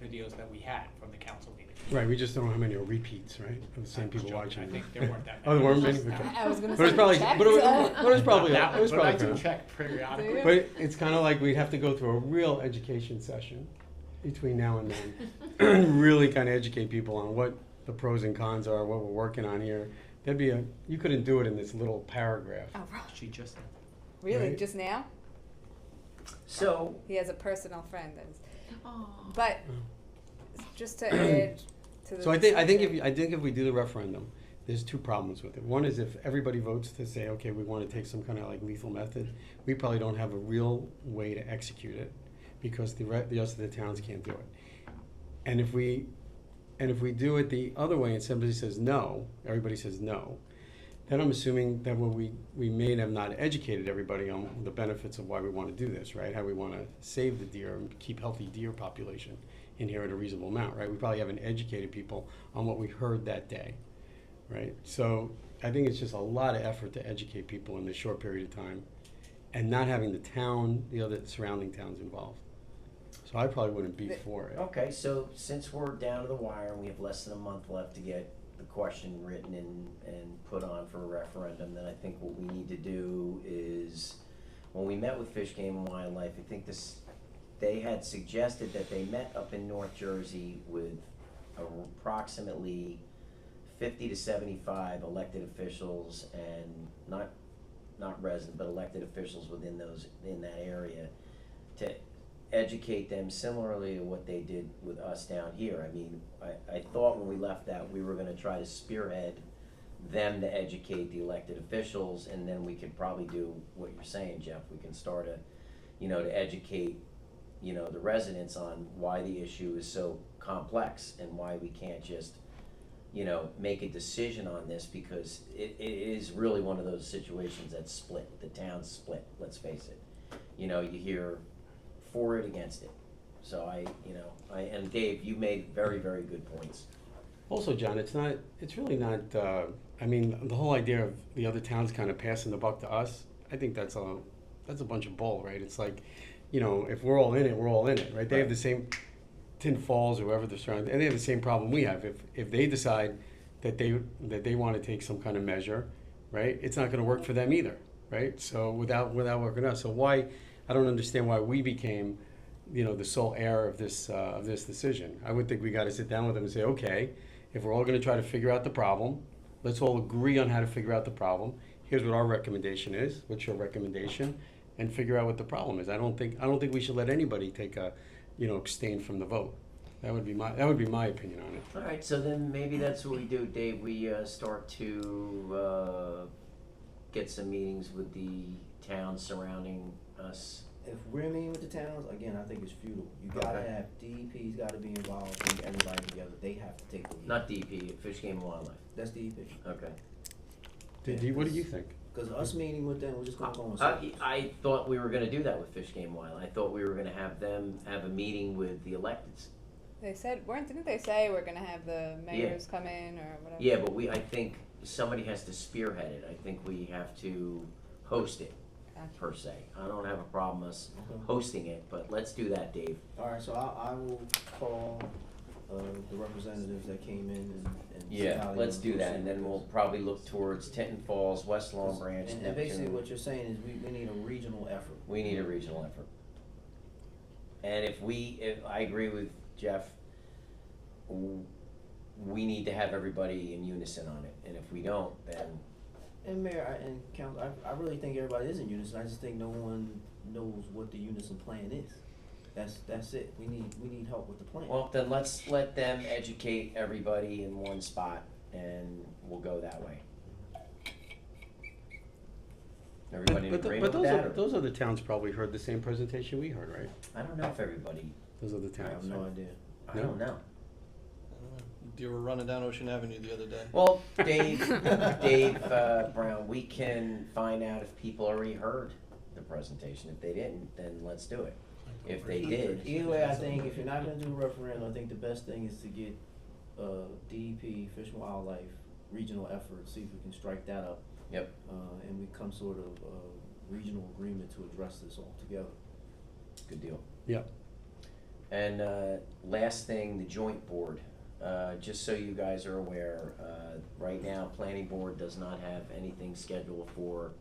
videos that we had from the council meeting. Right, we just don't know how many are repeats, right? Of the same I was people joking. watching. I think there weren't that Oh, there many. weren't many? Okay. I was gonna But it's say probably, checked. but it was probably, That it was one, but I probably. do check periodically. But it's kind of like we'd have to go through a real education session between now and then. Really kind of educate people on what the pros and cons are, what we're working on here. You couldn't do it in this little paragraph. Oh, right. She just, Really? Right. Just now? So, He has a personal friend that is. Oh. But just to add to the So I think discussion- if we do the referendum, there's 2 problems with it. One is if everybody votes to say, okay, we want to take some kind of like lethal method, we probably don't have a real way to execute it because the rest of the towns can't do it. And if we do it the other way and somebody says no, everybody says no, then I'm assuming that we may have not educated everybody on the benefits of why we want to do this, right? How we want to save the deer and keep healthy deer population in here at a reasonable amount, right? We probably haven't educated people on what we heard that day, right? So I think it's just a lot of effort to educate people in this short period of time and not having the other surrounding towns involved. So I probably wouldn't be for it. okay, so since we're down to the wire and we have less than a month left to get the question written and put on for a referendum, then I think what we need to do is, when we met with Fish, Game, and Wildlife, I think this they had suggested that they met up in North Jersey with approximately 50 to 75 elected officials and not resident, but elected officials within that area, to educate them similarly to what they did with us down here. I mean, I thought when we left that, we were gonna try to spearhead them to educate the elected officials, and then we could probably do what you're saying, Jeff. We can start to educate, the residents on why the issue is so complex and why we can't just, make a decision on this, because it is really one of those situations that's split. The town's split, let's face it. You hear for it, against it. So and Dave, you made very, very good points. Also, John, it's really not, I mean, the whole idea of the other towns kind of passing the buck to us, I think that's a bunch of bull, right? It's like, if we're all in it, we're all in it, right? They have the same, Tin Falls or whoever they're surrounded, and they have the same problem we have. If they decide that they want to take some kind of measure, right, it's not gonna work for them either, right? So without working out, so why, I don't understand why we became, the sole heir of this decision. I would think we gotta sit down with them and say, okay, if we're all gonna try to figure out the problem, let's all agree on how to figure out the problem. Here's what our recommendation is, what's your recommendation, and figure out what the problem is. I don't think we should let anybody take abstain from the vote. That would be my opinion on it. All right, so then maybe that's what we do, Dave. We start to get some meetings with the towns surrounding us. If we're meeting with the towns, again, I think it's futile. You gotta Okay. have, DEP's gotta be involved, bring everybody together, they have to take the lead. Not DP, Fish Game and Wildlife. That's DEP. Okay. What do you think? Cause us meeting with them, we're just gonna go on I circles. thought we were gonna do that with Fish Game and Wildlife. I thought we were gonna have them have a meeting with the electeds. They said, didn't they say we're gonna have the mayors come in or whatever? Yeah, but I think somebody has to spearhead it. I think we have to host it, Gotcha. per se. I don't have a problem us Okay. hosting it, but let's do that, Dave. Alright, so I will call, the representatives that came in and see how Yeah, they let's wanna do that, proceed and then with we'll this. probably look towards Tinton Falls, West Long Branch, And basically Neptune. what you're saying is we need a regional effort. We need a regional effort. And if I agree with Jeff, we need to have everybody in unison on it, and if we don't, then, And Mayor, and Council, I really think everybody is in unison, I just think no one knows what the unison plan is. That's it, we need help with the plan. well, then let's let them educate everybody in one spot, and we'll go that way. Everybody in But agreement with that, or? those other towns probably heard the same presentation we heard, right? I don't know if everybody, Those other I have towns. no idea. I don't know. You were running down Ocean Avenue the other day. Well, Dave Brown, we can find out if people already heard the presentation. If they didn't, then let's do it. If they did, Either way, I think if you're not gonna do a referendum, I think the best thing is to get, DEP, Fish and Wildlife, regional effort, see if we can strike that up. Yep. And we come sort of, regional agreement to address this all together. Good deal. Yep. And last thing, the joint board. Just so you guys are aware, right now, planning board does not have anything scheduled for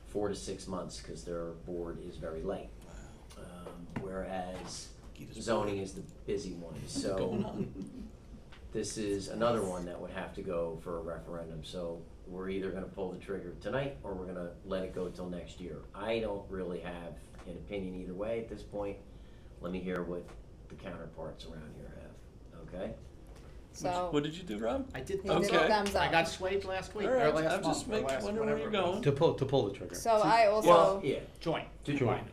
4 to 6 months because their board is very late. Whereas zoning is the busy one, so Going on. this is another one that would have to go for a referendum. So we're either gonna pull the trigger tonight or we're gonna let it go till next year. I don't really have an opinion either way at this point. Let me hear what the counterparts around here have, okay? So, What did you do, Rob? I did He did Okay. a thumbs up. I got swayed last week, All or right, last I'm just month, or last wondering where whatever you're it was. going. To pull the trigger. so I also. Well, yeah, Joint. Joint.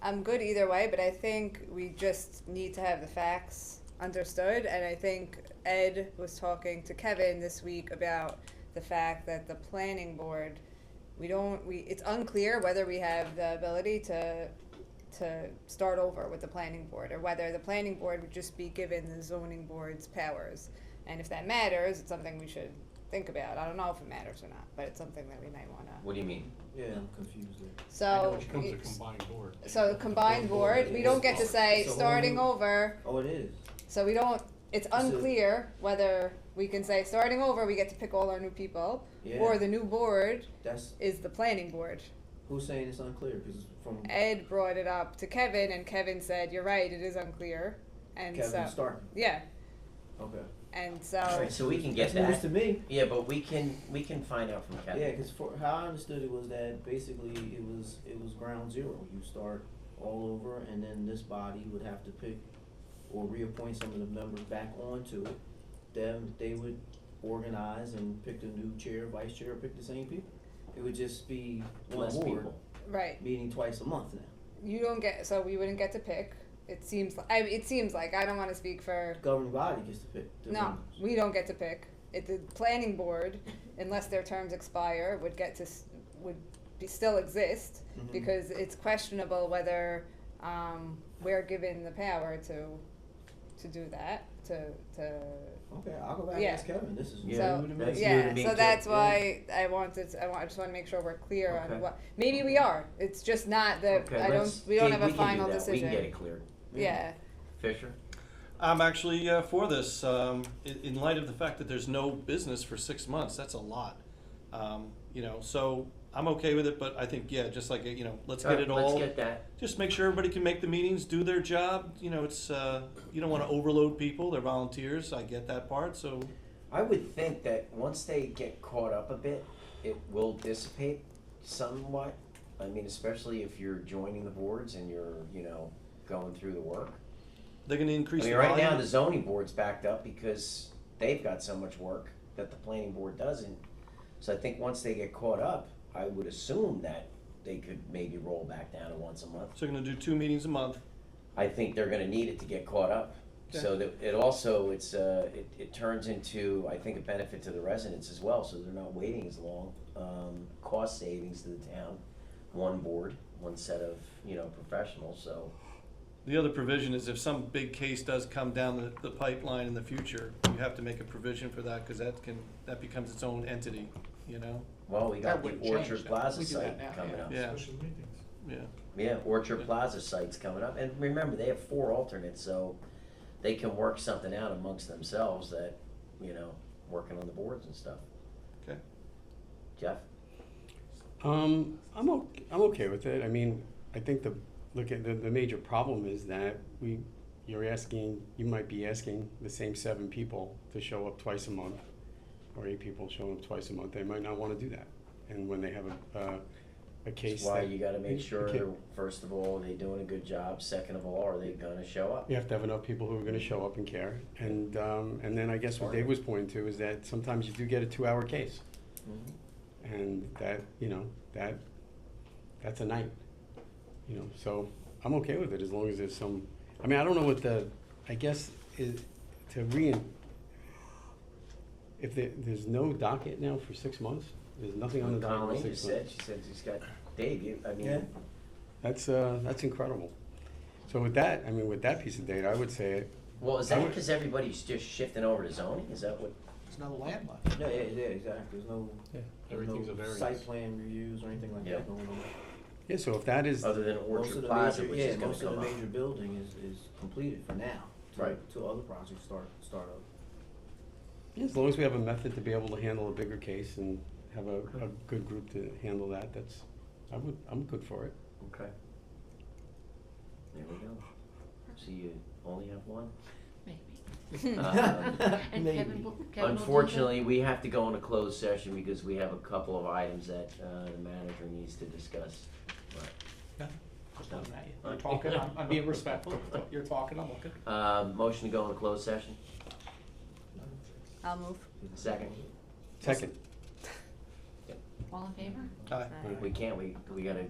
I'm good either way, but I think we just need to have the facts understood. And I think Ed was talking to Kevin this week about the fact that the planning board, it's unclear whether we have the ability to start over with the planning board, or whether the planning board would just be given the zoning board's powers. And if that matters, it's something we should think about. I don't know if it matters or not, but it's something that we might wanna. what do you mean? Yeah, I'm confused there. So. Which becomes a combined board. So the combined board, we don't get to say It's a whole starting new- over, Oh, it is? so we don't, it's So- unclear whether we can say starting over, we get to pick all our new people, Yeah. or the new board That's, is the planning board. Who's saying it's unclear? Because from Ed brought it up to Kevin, and Kevin said, "You're right, it is unclear." And Kevin so, Stark. yeah, Okay. and so, Alright, so we can get That's news that. to me. Yeah, but we can find out from Kevin. Yeah, because for how I understood it was that basically it was ground zero. You start all over, and then this body would have to pick or reappoint some of the members back onto it. Then they would organize and pick the new chair, vice chair, pick the same people. It would just be one Less board people. right, meeting twice a month now. you don't get, so we wouldn't get to pick. It seems like, I don't want to speak for. Governing body gets to pick the No, members. we don't get to pick. The planning board, unless their terms expire, would still exist, Mhm. because it's questionable whether, we're given the power to do that, to. Okay, I'll go back Yeah. and ask Kevin. This is Yeah, new to me. that's new Yeah, to me so too. that's why I just wanna make sure we're clear Okay. on what, maybe we are, it's just not that, Okay, we don't Dave, have a we can do final that. decision. We can get it cleared. Yeah, Fisher? I'm actually for this. In light of the fact that there's no business for 6 months, that's a lot. So I'm okay with it, but I think, yeah, just like, let's get it all. Let's get that. Just make sure everybody can make the meetings, do their job. It's, you don't want to overload people. They're volunteers. I get that part, so. I would think that once they get caught up a bit, it will dissipate somewhat. I mean, especially if you're joining the boards and you're, going through the work. They're going to increase I mean, the right volume. now, the zoning board's backed up because they've got so much work that the planning board doesn't. So I think once they get caught up, I would assume that they could maybe roll back down to once a month. So they're going to do 2 meetings a month. I think they're gonna need it to get caught up. So that it also, it turns into, I think, a benefit to the residents as well, so they're not waiting as long. Cost savings to the town, one board, one set of, professionals, so. The other provision is if some big case does come down the pipeline in the future, you have to make a provision for that, because that becomes its own entity, Well, we got That the wouldn't change, Orchard though. Plaza We do that site now, coming yeah. up. Yeah. Special meetings. Yeah. Yeah, Orchard Plaza site's coming up, and remember, they have 4 alternates, so they can work something out amongst themselves that, working on the boards and stuff. Okay. Jeff? I'm okay with it. I mean, I think the major problem is that you might be asking the same 7 people to show up twice a month, or 8 people showing up twice a month. They might not wanna do that. And when they have a case That's why that. you gotta make sure, Okay. first of all, are they doing a good job? Second of all, are they gonna show up? You have to have enough people who are gonna show up and care. And then I guess what Dave was pointing to is that sometimes you do get a 2-hour case. Mhm. And that's a night, so I'm okay with it as long as there's some, I mean, I don't know what I guess is if there's no docket now for 6 months, there's nothing on the docket Colleen for just 6 said, months. she said she's got, Dave, Yeah. That's incredible. So with that piece of data, I would say, well, is that because everybody's just shifting over to zoning? Is that what? There's no land left. Yeah, exactly. There's no, Everything's a no variance. site plan reviews or anything like Yeah. that going on. yeah, so if that is, Other than Most of Orchard the Plaza, major, which yeah, is gonna most of come the up. major building is completed for now. Right. Till other projects start up. yeah, as long as we have a method to be able to handle a bigger case and have a good group to handle that, I'm good for it. Okay. There we go. So you only have one? Maybe. Uh, And Maybe. Kevin will do that? Unfortunately, we have to go into closed session because we have a couple of items that the manager needs to discuss. But, Just looking at you. You're talking, I'm being respectful. You're talking, I'm looking. motion to go into closed session? I'll move. Second? Second. All in favor? Aye. We can't, we gotta,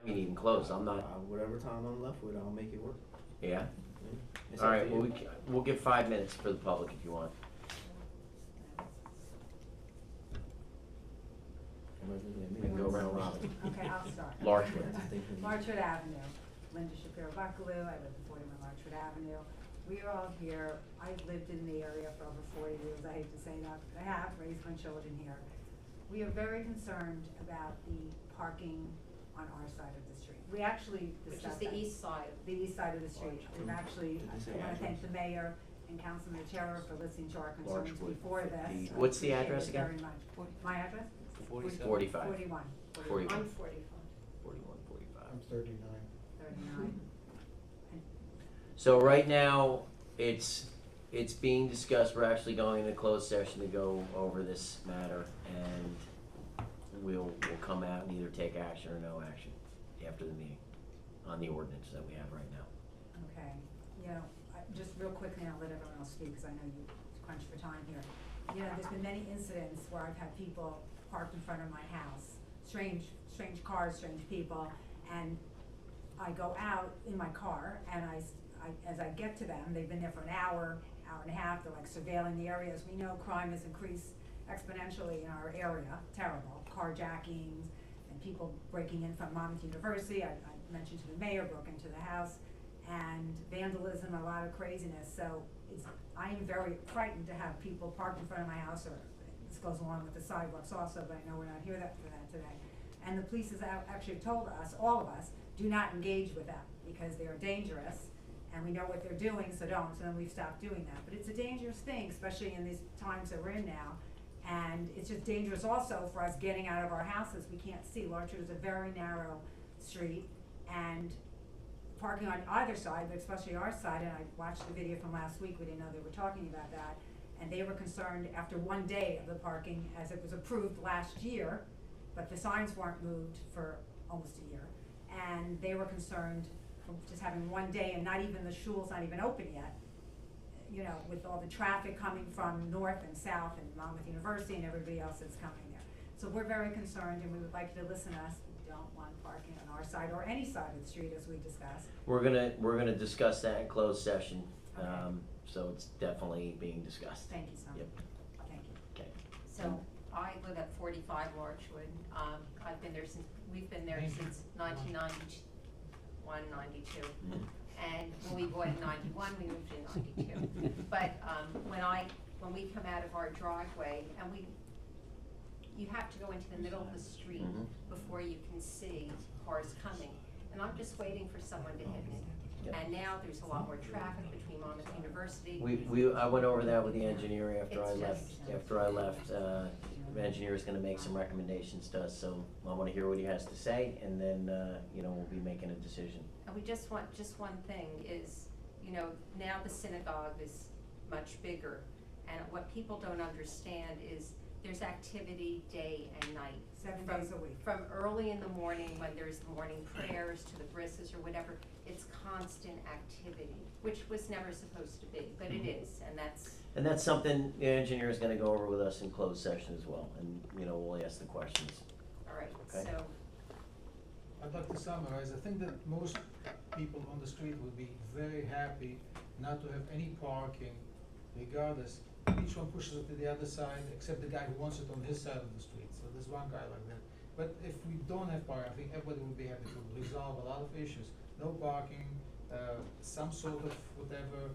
I mean, even close, I'm not, Whatever time I'm left with, I'll make it work. yeah? It's All up right, to well, you. we'll give 5 minutes for the public if you want. We can go round robin. Okay, I'll start. Larchwood. Larchwood Avenue, Linda Shapiro Buckaloo, I live at 41 Larchwood Avenue. We are all here, I've lived in the area for over 40 years, I hate to say that, but I have raised my children here. We are very concerned about the parking on our side of the street. We actually Which is discussed the that. east side. The east side of the street. We've actually, I wanna thank the mayor and Councilman Chair for listening to our concerns Larchwood, before this. 50. What's the Appreciate address it again? very much. My address? 47. 45. 41. 41. I'm 45. 41, 45. I'm 39. 39. So right now, it's being discussed, we're actually going into closed session to go over this matter, and we'll come out and either take action or no action after the meeting on the ordinance that we have right now. Okay, you know, just real quickly, and I'll let everyone else speak, because I know you crunch for time here. You know, there's been many incidents where I've had people parked in front of my house, strange cars, strange people, and I go out in my car, and as I get to them, they've been there for an hour and a half, they're like surveilling the area. As we know, crime has increased exponentially in our area, terrible, carjackings, and people breaking in from Monmouth University. I mentioned to the mayor, broke into the house, and vandalism, a lot of craziness. So I am very frightened to have people parked in front of my house, or this goes along with the sidewalks also, but I know we're not here for that today. And the police has actually told us, all of us, do not engage with them because they are dangerous, and we know what they're doing, so don't. So then we've stopped doing that. But it's a dangerous thing, especially in these times that we're in now. And it's just dangerous also for us getting out of our houses. We can't see. Larchwood is a very narrow street, and parking on either side, but especially our side, and I watched the video from last week, we didn't know they were talking about that, and they were concerned after one day of the parking, as it was approved last year, but the signs weren't moved for almost a year, and they were concerned from just having one day and not even the shul's not even open yet, you know, with all the traffic coming from north and south and Monmouth University and everybody else that's coming there. So we're very concerned, and we would like you to listen to us. We don't want parking on our side or any side of the street, as we discussed. We're gonna discuss that in closed session, Okay. so it's definitely being discussed. Thank you so much. Yep. Thank you. Okay. So I live at 45 Larchwood. We've been there since 1991, 92. And when we bought in 91, we moved in 92. But when we come out of our driveway, and you have to go into the middle of the street before you can see cars coming. And I'm just waiting for someone to hit me. Yep. And now there's a lot more traffic between Monmouth University. I went over that with the engineer after I It's left. just- After I left, the engineer's gonna make some recommendations to us, so I wanna hear what he has to say, and then, we'll be making a decision. And we just want, just one thing is, now the synagogue is much bigger. And what people don't understand is there's activity day and night. 7 From- days a week. From early in the morning, when there's the morning prayers, to the brisses or whatever, it's constant activity, which was never supposed to be, but it is, and that's. And that's something the engineer is gonna go over with us in closed session as well, and, we'll ask the questions. All right, Okay. so, I'd like to summarize. I think that most people on the street would be very happy not to have any parking, regardless. Each one pushes it to the other side, except the guy who wants it on his side of the street. So there's one guy like that. But if we don't have parking, I think everybody would be happy to resolve a lot of issues. No parking, some sort of whatever.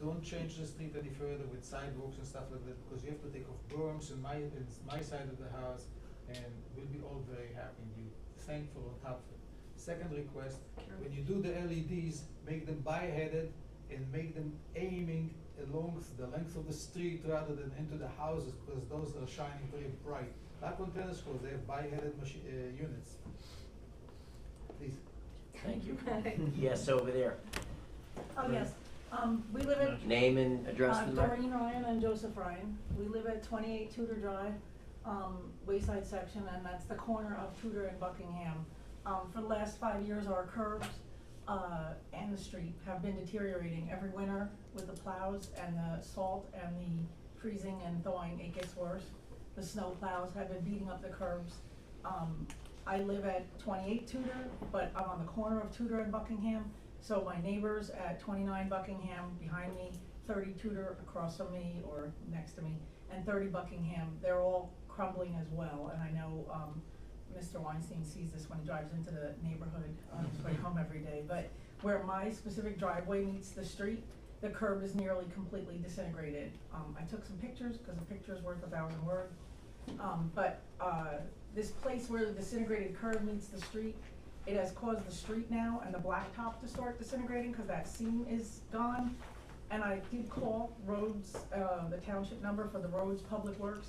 Don't change the street any further with sidewalks and stuff like that, because you have to take off berms in my side of the house, and we'll be all very happy and be thankful on top of it. Second request, when you do the LEDs, make them bi-headed and make them aiming along the length of the street rather than into the houses, because those are shining very bright. Like on tennis courts, they have bi-headed units. Please. Thank you. Yes, over there. Oh, yes, we live at. Name and address for the record. Doreen Ryan and Joseph Ryan. We live at 28 Tudor Drive, Wayside section, and that's the corner of Tudor and Buckingham. For the last 5 years, our curbs, and the street have been deteriorating. Every winter with the plows and the salt and the freezing and thawing, it gets worse. The snow plows have been beating up the curbs. I live at 28 Tudor, but I'm on the corner of Tudor and Buckingham. So my neighbors at 29 Buckingham behind me, 30 Tudor across from me or next to me, and 30 Buckingham, they're all crumbling as well. And I know Mr. Weinstein sees this when he drives into the neighborhood on his way home every day. But where my specific driveway meets the street, the curb is nearly completely disintegrated. I took some pictures, because a picture is worth 1,000 words. This place where the disintegrated curb meets the street, it has caused the street now and the blacktop to start disintegrating, because that seam is gone. and I did call roads, the township number for the roads, public works,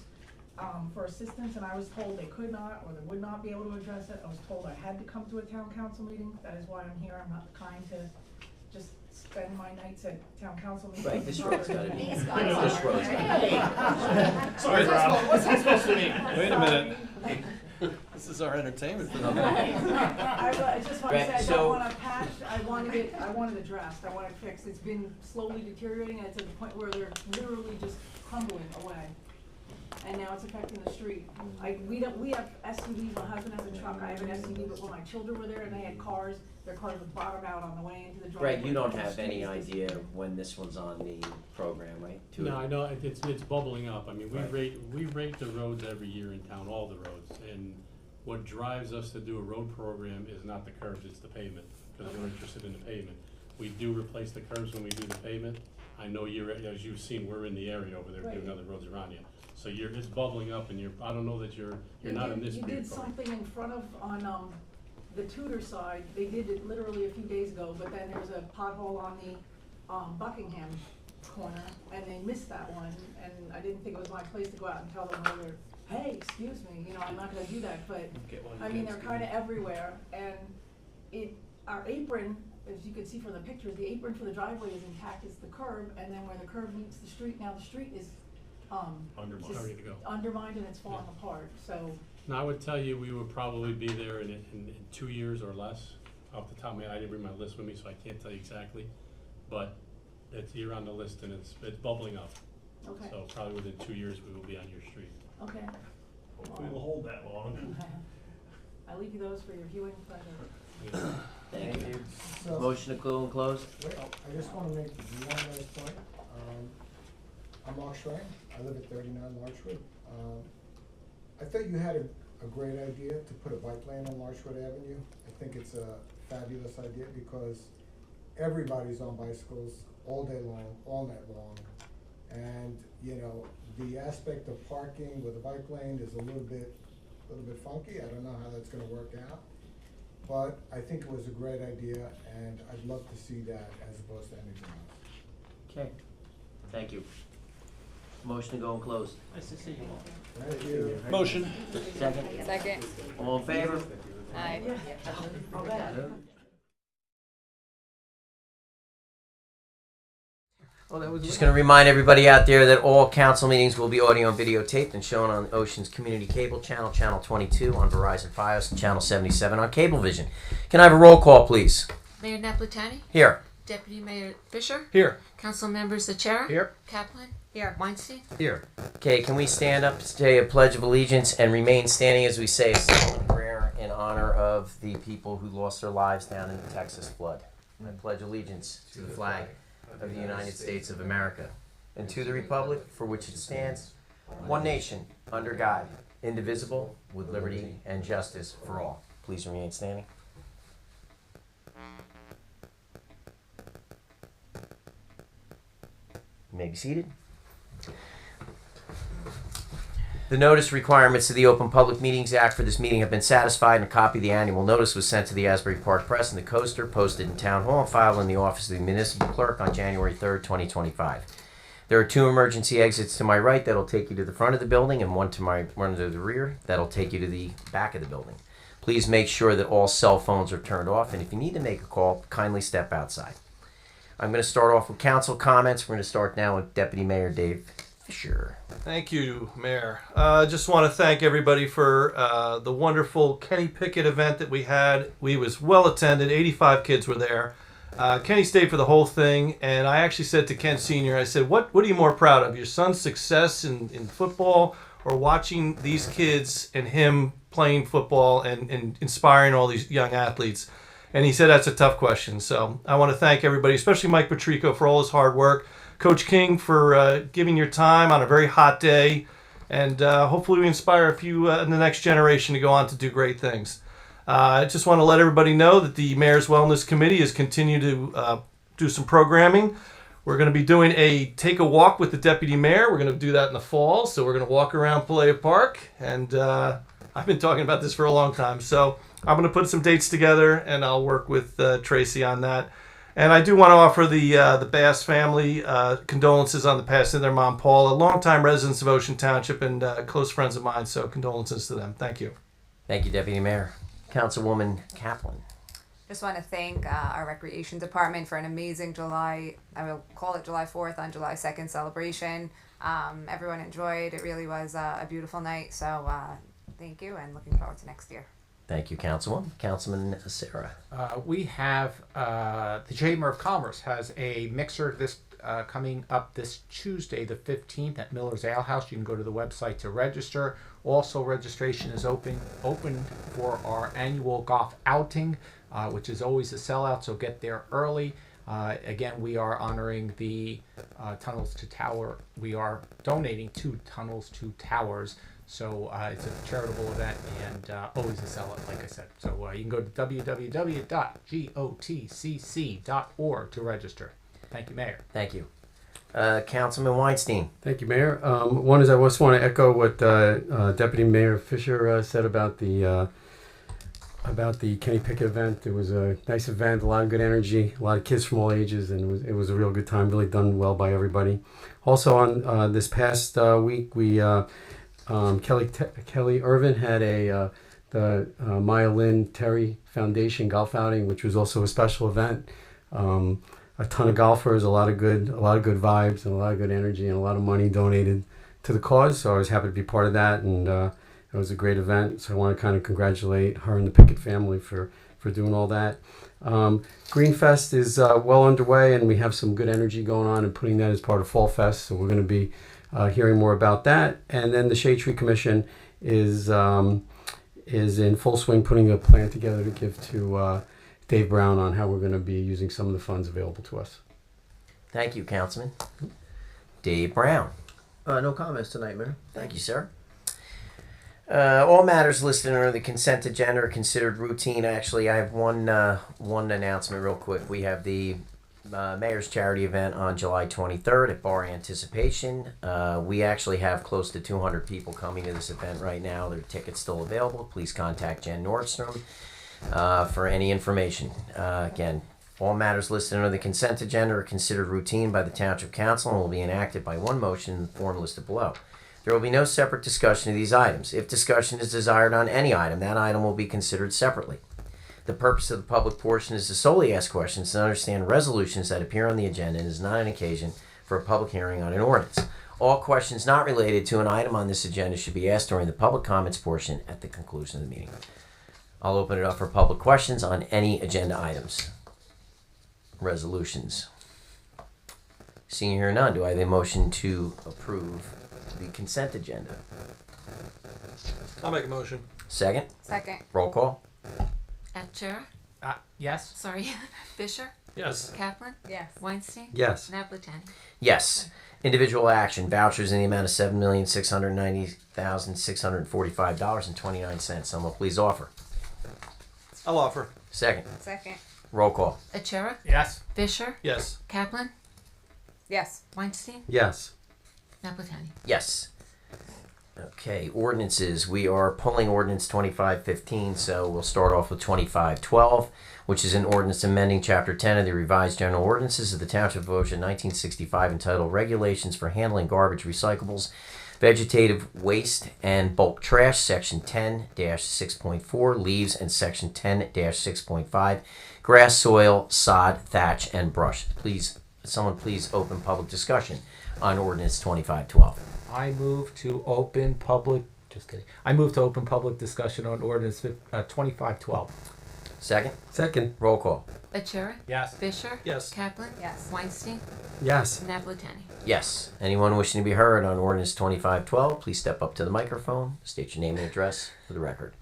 for assistance, and I was told they could not, or they would not be able to address it. I was told I had to come to a town council meeting. That is why I'm here. I'm not the kind to just spend my nights at town council meetings. Right, this road's gotta be, These guys this are, road's right? gotta Sorry, Rob. What's that supposed to mean? Wait a minute. This is our entertainment for the night. I just want to Right, say, I so- don't want to patch, I wanted it addressed, I want it fixed. It's been slowly deteriorating, and it's at the point where they're literally just crumbling away. And now it's affecting the street. We have SUVs, my husband has a truck, I have an SUV, but when my children were there and they had cars, their cars would bottom out on the way into the driveway. Right, you don't because have the any street is idea when this one's on the program, right? To No, it? I know, it's bubbling up. I mean, Right. we rate the roads every year in town, all the roads. And what drives us to do a road program is not the curbs, it's the pavement, because we're interested in the pavement. We do replace the curbs when we do the pavement. I know as you've seen, we're in the area over there doing Right. other roads around you. So it's bubbling up, and I don't know that you're not in this You period. did something in front of, on, the Tudor side, they did it literally a few days ago, but then there was a pothole on the, Buckingham corner, and they missed that one, and I didn't think it was my place to go out and tell them whether, hey, excuse me, I'm not gonna do that, but, I mean, they're kinda everywhere, and our apron, as you can see from the pictures, the apron for the driveway is intact, it's the curb, and then where the curb meets the street, now the street is, Undermined, just ready to go. undermined and it's falling apart, so. Now, I would tell you, we would probably be there in 2 years or less. Off the top of my head, I didn't bring my list with me, so I can't tell you exactly. But you're on the list, and it's bubbling up. Okay. So probably within 2 years, we will be on your street. Okay. Hopefully we'll hold that long. I leave you those for your viewing pleasure. Yeah. Thank you. So, Motion to go and close? wait, I just wanna make one last point. I'm Mark Schrein, I live at 39 Larchwood. I thought you had a great idea to put a bike lane on Larchwood Avenue. I think it's a fabulous idea because everybody's on bicycles all day long, all night long. And, the aspect of parking with a bike lane is a little bit funky. I don't know how that's gonna work out. But I think it was a great idea, and I'd love to see that as opposed to anything else. Okay, thank you. Motion to go and close. Nice to see you all. Thank you. Motion. Second? Second. All in favor? Aye. Just gonna remind everybody out there that all council meetings will be audio and videotaped and shown on Ocean's Community Cable Channel, Channel 22 on Verizon Fios, and Channel 77 on Cablevision. Can I have a roll call, please? Mayor Napolitani, Here. Deputy Mayor Fisher, Here. Council Members Sechera, Here. Kaplan, here, Weinstein. Here. Okay, can we stand up, say a pledge of allegiance, and remain standing as we say a solemn prayer in honor of the people who lost their lives down in the Texas flood? I pledge allegiance to the flag of the United States of America and to the republic for which it stands, one nation, under God, indivisible, with liberty and justice for all. Please remain standing. You may be seated. The notice requirements of the Open Public Meetings Act for this meeting have been satisfied, and a copy of the annual notice was sent to the Asbury Park Press and the Coaster, posted in Town Hall, and filed in the office of the Municipal Clerk on January 3rd, 2025. There are 2 emergency exits to my right that'll take you to the front of the building, and one to the rear that'll take you to the back of the building. Please make sure that all cell phones are turned off, and if you need to make a call, kindly step outside. I'm going to start off with council comments. We're going to start now with Deputy Mayor Dave Fisher. Thank you, Mayor. Just want to thank everybody for the wonderful Kenny Pickett event that we had. We was well attended. 85 kids were there. Kenny stayed for the whole thing, and I actually said to Ken Sr., I said, what are you more proud of, your son's success in football or watching these kids and him playing football and inspiring all these young athletes? And he said that's a tough question. So I want to thank everybody, especially Mike Patrico for all his hard work. Coach King for giving your time on a very hot day. And hopefully we inspire a few in the next generation to go on to do great things. I just want to let everybody know that the Mayor's Wellness Committee has continued to do some programming. We're going to be doing a take a walk with the Deputy Mayor. We're going to do that in the fall. So we're going to walk around Palea Park. And I've been talking about this for a long time. So I'm going to put some dates together, and I'll work with Tracy on that. And I do want to offer the Bass family condolences on the passing of their mom, Paula, longtime residents of Ocean Township and close friends of mine. So condolences to them. Thank you. Thank you, Deputy Mayor. Councilwoman Kaplan. Just want to thank our Recreation Department for an amazing July, I will call it July 4th on July 2nd celebration. Everyone enjoyed. It really was a beautiful night. So thank you and looking forward to next year. Thank you, Councilwoman. Councilman Sarah. We have, the Chamber of Commerce has a mixer coming up this Tuesday, the 15th at Miller's Ale House. You can go to the website to register. Also, registration is open for our annual golf outing, which is always a sellout, so get there early. Again, we are honoring the Tunnels to Tower. We are donating 2 Tunnels to Towers. So it's a charitable event and always a sellout, like I said. So you can go to www.gotcc.org to register. Thank you, Mayor. Thank you. Councilman Weinstein. Thank you, Mayor. One is I just want to echo what Deputy Mayor Fisher said about the Kenny Pickett event. It was a nice event, a lot of good energy, a lot of kids from all ages, and it was a real good time. Really done well by everybody. Also, on this past week, we Kelly Irvin had the Maya Lynn Terry Foundation golf outing, which was also a special event. A ton of golfers, a lot of good vibes, and a lot of good energy, and a lot of money donated to the cause. So I was happy to be part of that, and it was a great event. So I want to kind of congratulate her and the Pickett family for doing all that. Greenfest is well underway, and we have some good energy going on and putting that as part of Fall Fest. So we're going to be hearing more about that. And then the Shade Tree Commission is in full swing putting a plan together to give to Dave Brown on how we're going to be using some of the funds available to us. Thank you, Councilman. Dave Brown. No comments tonight, Mayor. Thank you, sir. All matters listed under the consent agenda are considered routine. Actually, I have one announcement real quick. We have the Mayor's Charity event on July 23rd at Bar Anticipation. We actually have close to 200 people coming to this event right now. There are tickets still available. Please contact Jen Nordstrom for any information. Again, all matters listed under the consent agenda are considered routine by the Township Council and will be enacted by one motion in the form listed below. There will be no separate discussion of these items. If discussion is desired on any item, that item will be considered separately. The purpose of the public portion is to solely ask questions and understand resolutions that appear on the agenda and is not an occasion for a public hearing on an ordinance. All questions not related to an item on this agenda should be asked during the public comments portion at the conclusion of the meeting. I'll open it up for public questions on any agenda items. Resolutions. Seeing here none, do I have a motion to approve the consent agenda? I'll make a motion. Second? Second. Roll call? Atchera? Yes? Sorry. Fisher? Yes. Kaplan? Yes. Weinstein? Yes. Napletani? Yes. Individual action. Vouchers in the amount of $7,690,645.29. Someone please offer. I'll offer. Second. Second. Roll call. Atchera? Yes? Fisher? Yes. Kaplan? Yes. Weinstein? Yes. Napletani? Yes. Okay, ordinances. We are pulling ordinance 2515, so we'll start off with 2512, which is an ordinance amending Chapter 10 of the Revised General Ordinances of the Township of Ocean 1965 entitled Regulations for Handling Garbage, Recyclables, Vegetative Waste, and Bulk Trash, Section 10-6.4, Leaves, and Section 10-6.5, Grass, Soil, Sod, Thatch, and Brush. Someone please open public discussion on ordinance 2512. I move to open public discussion on ordinance 2512. Second? Second. Roll call. Atchera? Yes. Fisher? Yes. Kaplan? Yes. Weinstein? Yes. Napletani? Yes. Anyone wishing to be heard on ordinance 2512, please step up to the microphone. State your name and address for the record.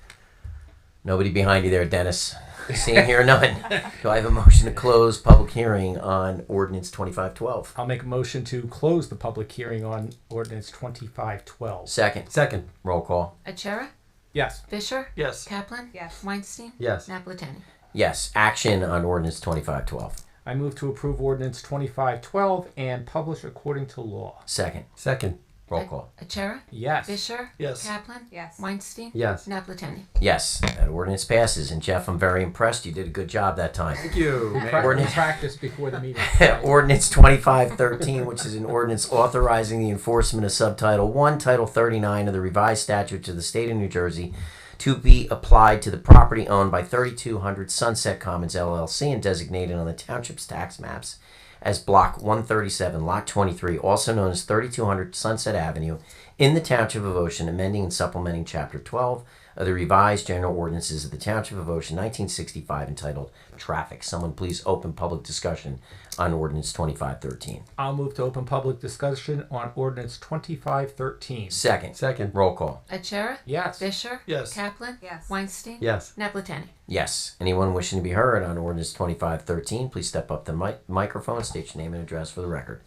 Nobody behind you there, Dennis. Seeing here none. Do I have a motion to close public hearing on ordinance 2512? I'll make a motion to close the public hearing on ordinance 2512. Second. Second. Roll call. Atchera? Yes. Fisher? Yes. Kaplan? Yes. Weinstein? Yes. Napletani? Yes. Action on ordinance 2512. I move to approve ordinance 2512 and publish according to law. Second. Second. Roll call. Achara? Yes. Fisher? Yes. Kaplan? Yes. Weinstein? Yes. Naplatani? Yes, that ordinance passes. And Jeff, I'm very impressed. You did a good job that time. Thank you. Ordinance- Practice before the meeting. Ordinance 2513, which is an ordinance authorizing the enforcement of Subtitle 1, Title 39 of the revised statutes of the state of New Jersey to be applied to the property owned by 3200 Sunset Commons LLC and designated on the township's tax maps as Block 137, Lot 23, also known as 3200 Sunset Avenue, in the Township of Ocean, amending and supplementing Chapter 12 of the revised general ordinances of the Township of Ocean, 1965, entitled Traffic. Someone please open public discussion on Ordinance 2513. I'll move to open public discussion on ordinance 2513. Second. Second. Roll call. Achara? Yes. Fisher? Yes. Kaplan? Yes. Weinstein? Yes. Naplatani? Yes. Anyone wishing to be heard on Ordinance 2513, please step up to the microphone, state your name and address for the record.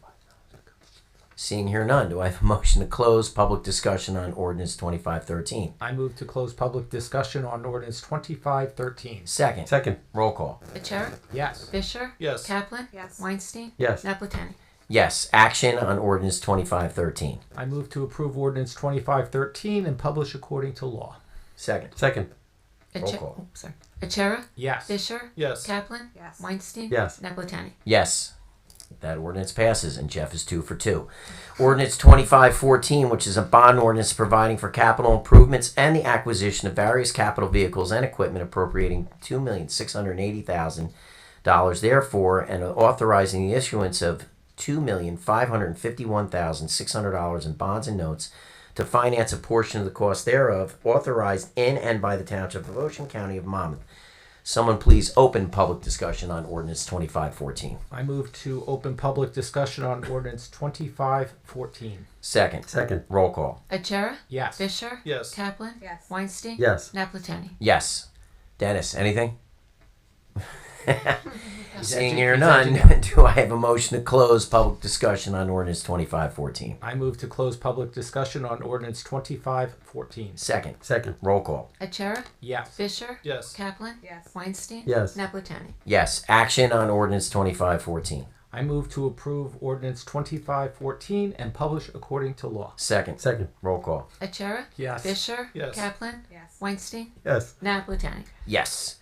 Seeing here none, do I have a motion to close public discussion on Ordinance 2513? I move to close public discussion on ordinance 2513. Second. Second. Roll call. Achara? Yes. Fisher? Yes. Kaplan? Yes. Weinstein? Yes. Naplatani? Yes. Action on Ordinance 2513. I move to approve ordinance 2513 and publish according to law. Second. Second. Roll call. Oh, sorry. Achara? Yes. Fisher? Yes. Kaplan? Yes. Weinstein? Yes. Naplatani? Yes. That ordinance passes, and Jeff is 2 for 2. Ordinance 2514, which is a bond ordinance providing for capital improvements and the acquisition of various capital vehicles and equipment appropriating $2,680,000 therefore, and authorizing the issuance of $2,551,600 in bonds and notes to finance a portion of the cost thereof, authorized in and by the Township of Ocean, County of Monmouth. Someone please open public discussion on Ordinance 2514. I move to open public discussion on ordinance 2514. Second. Second. Roll call. Achara? Yes. Fisher? Yes. Kaplan? Yes. Weinstein? Yes. Naplatani? Yes. Dennis, anything? Seeing edgy- here he's none, edgy do I have a motion to close public discussion on Ordinance 2514? I move to close public discussion on ordinance 2514. Second. Second. Roll call. Achara? Yes. Fisher? Yes. Kaplan? Yes. Weinstein? Yes. Naplatani? Yes. Action on Ordinance 2514. I move to approve ordinance 2514 and publish according to law. Second. Second. Roll call. Achara? Yes. Fisher? Yes. Kaplan? Yes. Weinstein? Yes. Naplatani? Yes.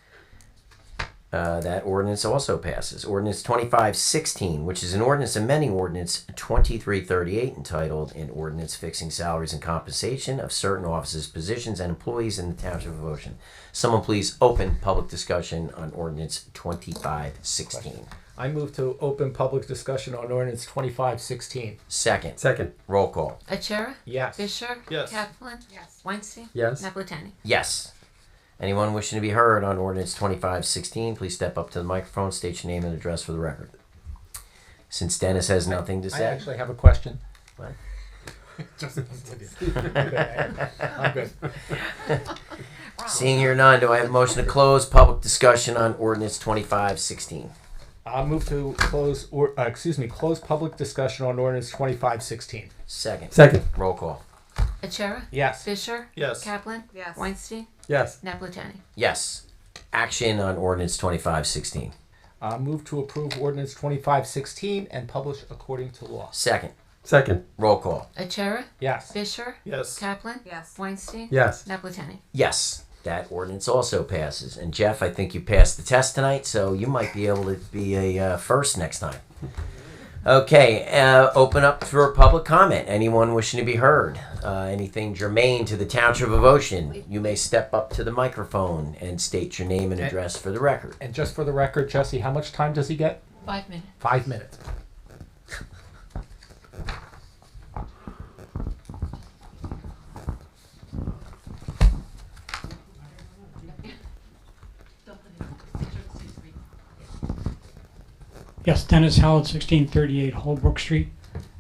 That ordinance also passes. Ordinance 2516, which is an ordinance amending Ordinance 2338, entitled An Ordinance Fixing Salaries and Compensation of Certain Offices, Positions, and Employees in the Township of Ocean. Someone please open public discussion on Ordinance 2516. I move to open public discussion on ordinance 2516. Second. Second. Roll call. Achara? Yes. Fisher? Yes. Kaplan? Yes. Weinstein? Yes. Naplatani? Yes. Anyone wishing to be heard on Ordinance 2516, please step up to the microphone, state your name and address for the record. Since Dennis has nothing to I say. actually have a question. What? I'm good. Seeing here none, do I have a motion to close public discussion on Ordinance 2516? I'll move to close close public discussion on ordinance 2516. Second. Second. Roll call. Achara? Yes. Fisher? Yes. Kaplan? Yes. Weinstein? Yes. Naplatani? Yes. Action on Ordinance 2516. Move to approve ordinance 2516 and publish according to law. Second. Second. Roll call. Achara? Yes. Fisher? Yes. Kaplan? Yes. Weinstein? Yes. Naplatani? Yes. That ordinance also passes. And Jeff, I think you passed the test tonight, so you might be able to be a first next time. Okay, open up for public comment. Anyone wishing to be heard? Anything germane to the Township of Ocean, you may step up to the microphone and state your name and address for the record. And just for the record, Jesse, how much time does he get? 5 minutes. 5 minutes. Yes, Dennis Howard, 1638 Holbrook Street,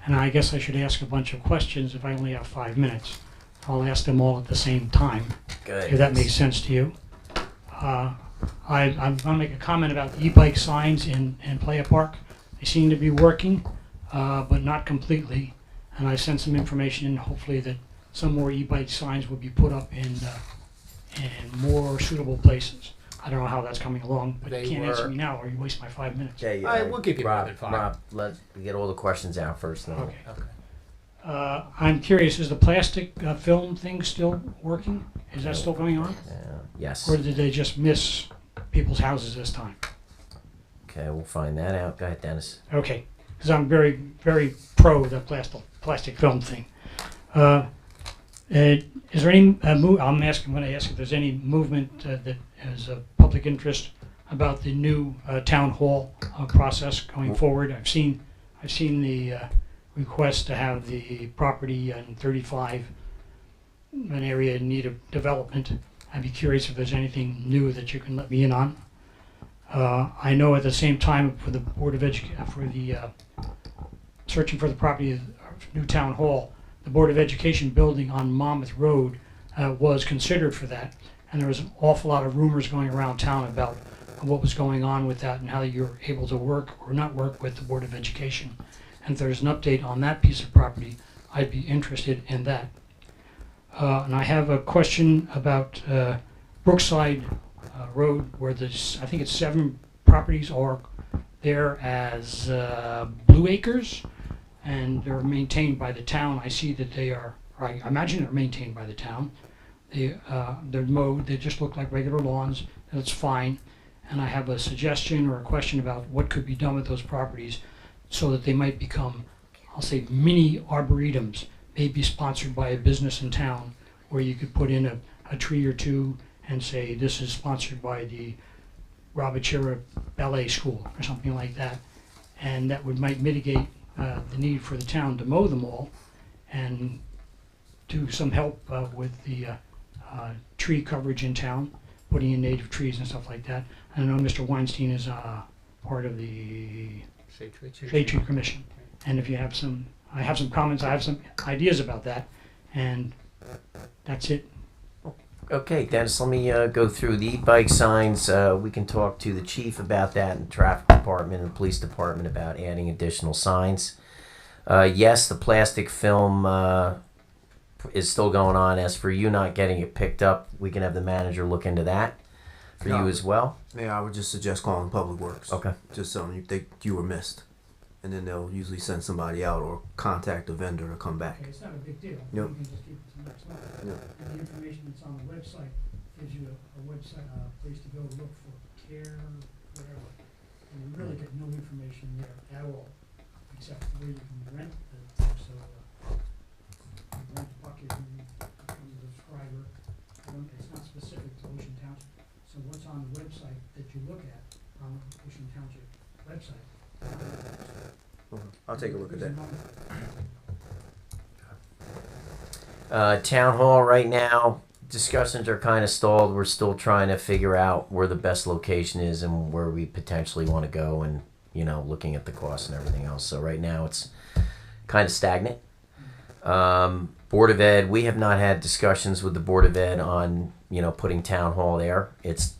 and I guess I should ask a bunch of questions if I only have 5 minutes. I'll ask them all at the same time, Good. if that makes sense to you. I'm going to make a comment about the e-bike signs in Player Park. They seem to be working, but not completely, and I sent some information in, hopefully that some more e-bike signs will be put up in more suitable places. I don't know how that's coming along, but They you can't answer were- me now or you waste my 5 minutes. Okay, We'll give you more Rob, than 5. Rob, let's get all the questions out first. Then. Okay. I'm curious, is the plastic film thing still working? Is that still going on? Yes. Or did they just miss people's houses this time? Okay, we'll find that out. Go ahead, Dennis. Okay, because I'm very, very pro the plastic film thing. Is there any I'm asking when I ask if there's any movement that has a public interest about the new town hall process going forward. I've seen the request to have the property on 35, an area in need of development. I'd be curious if there's anything new that you can let me in on. I know at the same time for the Board of searching for the property of new town hall, the Board of Education building on Monmouth Road was considered for that, and there was an awful lot of rumors going around town about what was going on with that and how you're able to work or not work with the Board of Education. And if there's an update on that piece of property, I'd be interested in that. And I have a question about Brookside Road, where there's, I think it's 7 properties are there as Blue Acres, and they're maintained by the town. I see that they are, or I imagine they're maintained by the town. They're mowed, they just look like regular lawns, that's fine. And I have a suggestion or a question about what could be done with those properties so that they might become, I'll say, mini arboretums, maybe sponsored by a business in town, where you could put in a tree or two and say, this is sponsored by the Robachera Ballet School or something like that. And that might mitigate the need for the town to mow them all and do some help with the tree coverage in town, putting in native trees and stuff like that. I know Mr. Weinstein is part of the Shade Tree Commission. And if you have some, I have some comments, I have some ideas about that, and that's it. Okay, Dennis, let me go through the e-bike signs. We can talk to the chief about that, and the traffic department and the police department about adding additional signs. Yes, the plastic film is still going on. As for you not getting it picked up, we can have the manager look into that for you as well. Yeah, I would just suggest calling Public Works. Okay. Just so you were missed. And then they'll usually send somebody out or contact the vendor to come back. Okay, it's not a big deal. Yep. You can just keep it to next month. Yep. And the information that's on the website gives you a website, place to go look for care, whatever. And you really get no information there at all, except where you can rent the thing. So you rent a bucket and you become a subscriber. It's not specific to Ocean Township. So what's on the website that you look at on the Ocean Township website? I'll take a look at that. Town hall right now, discussions are kind of stalled. We're still trying to figure out where the best location is and where we potentially want to go, and looking at the costs and everything else. So right now it's kind of stagnant. Board of Ed, we have not had discussions with the Board of Ed on putting town hall there. It's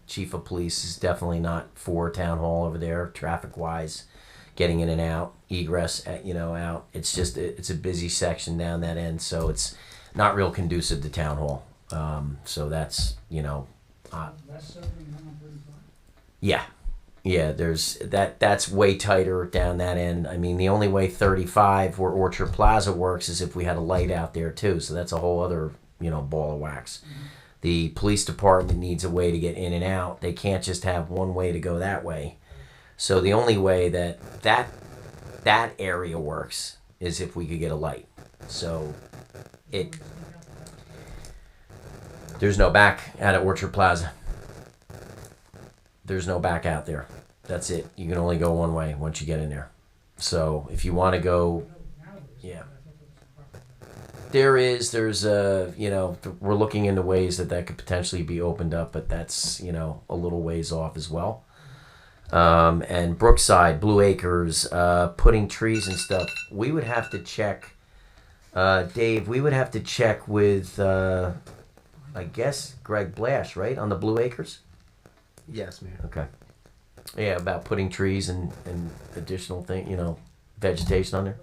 chief of police is definitely not for town hall over there, traffic wise, getting in and out, egress, out. It's just it's a busy section down that end, so it's not real conducive to town hall. So that's yeah. There's that's way tighter down that end. I mean, the only way 35 where Orchard Plaza works is if we had a light out there too. So that's a whole other ball of wax. Mm-hmm. The police department needs a way to get in and out. They can't just have one way to go that way. So the only way that area works is if we could get a light. So there's no back out at Orchard Plaza. There's no back out there. That's it. You can only go one way once you get in there. So if you want to go, yeah. There's we're looking into ways that could potentially be opened up, but that's, a little ways off as well. And Brookside, Blue Acres, putting trees and stuff, we would have to check, Dave, we would have to check with, I guess, Greg Blash, right, on the Blue Acres? Yes, Mayor. Okay. Yeah, about putting trees and additional vegetation on there.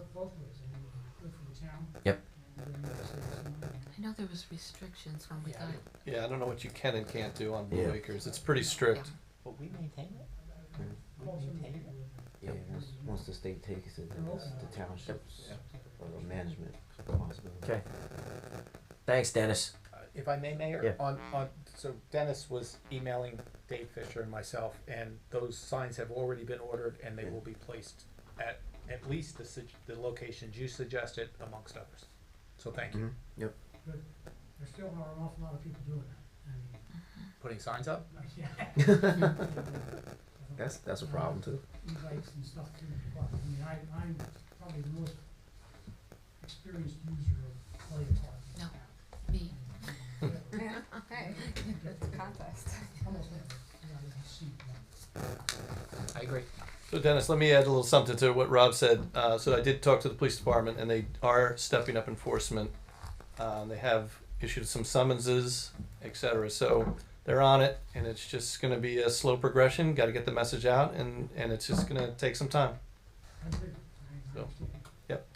Yep. I know there was restrictions when we got it. Yeah, I don't know what you can and can't do on Blue Acres. It's pretty strict. But we maintain it. Yeah, once the state takes it, then it's the townships a management responsibility. Okay. Thanks, Dennis. If I may, Mayor, Yeah. so Dennis was emailing Dave Fisher and myself, and those signs have already been ordered, and they will be placed at least the locations you suggested, amongst others. So thank you. Yep. Good. There still are an awful lot of people doing that. Putting signs up? That's a problem too. E-bikes and stuff too. But, I mean, I'm probably the most experienced user of Play Park. No, me. Hey, contest. Almost every seat. I agree. So Dennis, let me add a little something to what Rob said. So I did talk to the police department, and they are stepping up enforcement. They have issued some summonses, et cetera. So they're on it, and it's just going to be a slow progression. Got to get the message out, and it's just going to take some time. That's good. I So, understand. yep.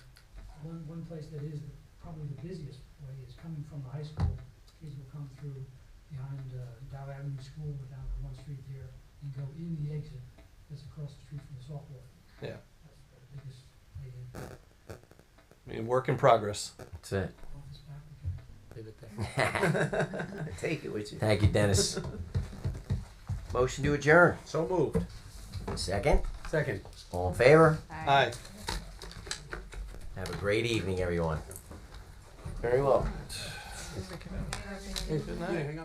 One place that is probably the busiest way is coming from the high school. Kids will come through behind Dow Avenue School, or down on 1 street there, and go in the exit that's across the street from the softball field. Yeah. That's the biggest way in. I mean, work in progress. That's it. Office back, we can Leave it there. Take it with you. Thank you, Dennis. Motion to adjourn. So moved. Second. Second. All in favor? Hi. Have a great evening, everyone. Very well. Good night.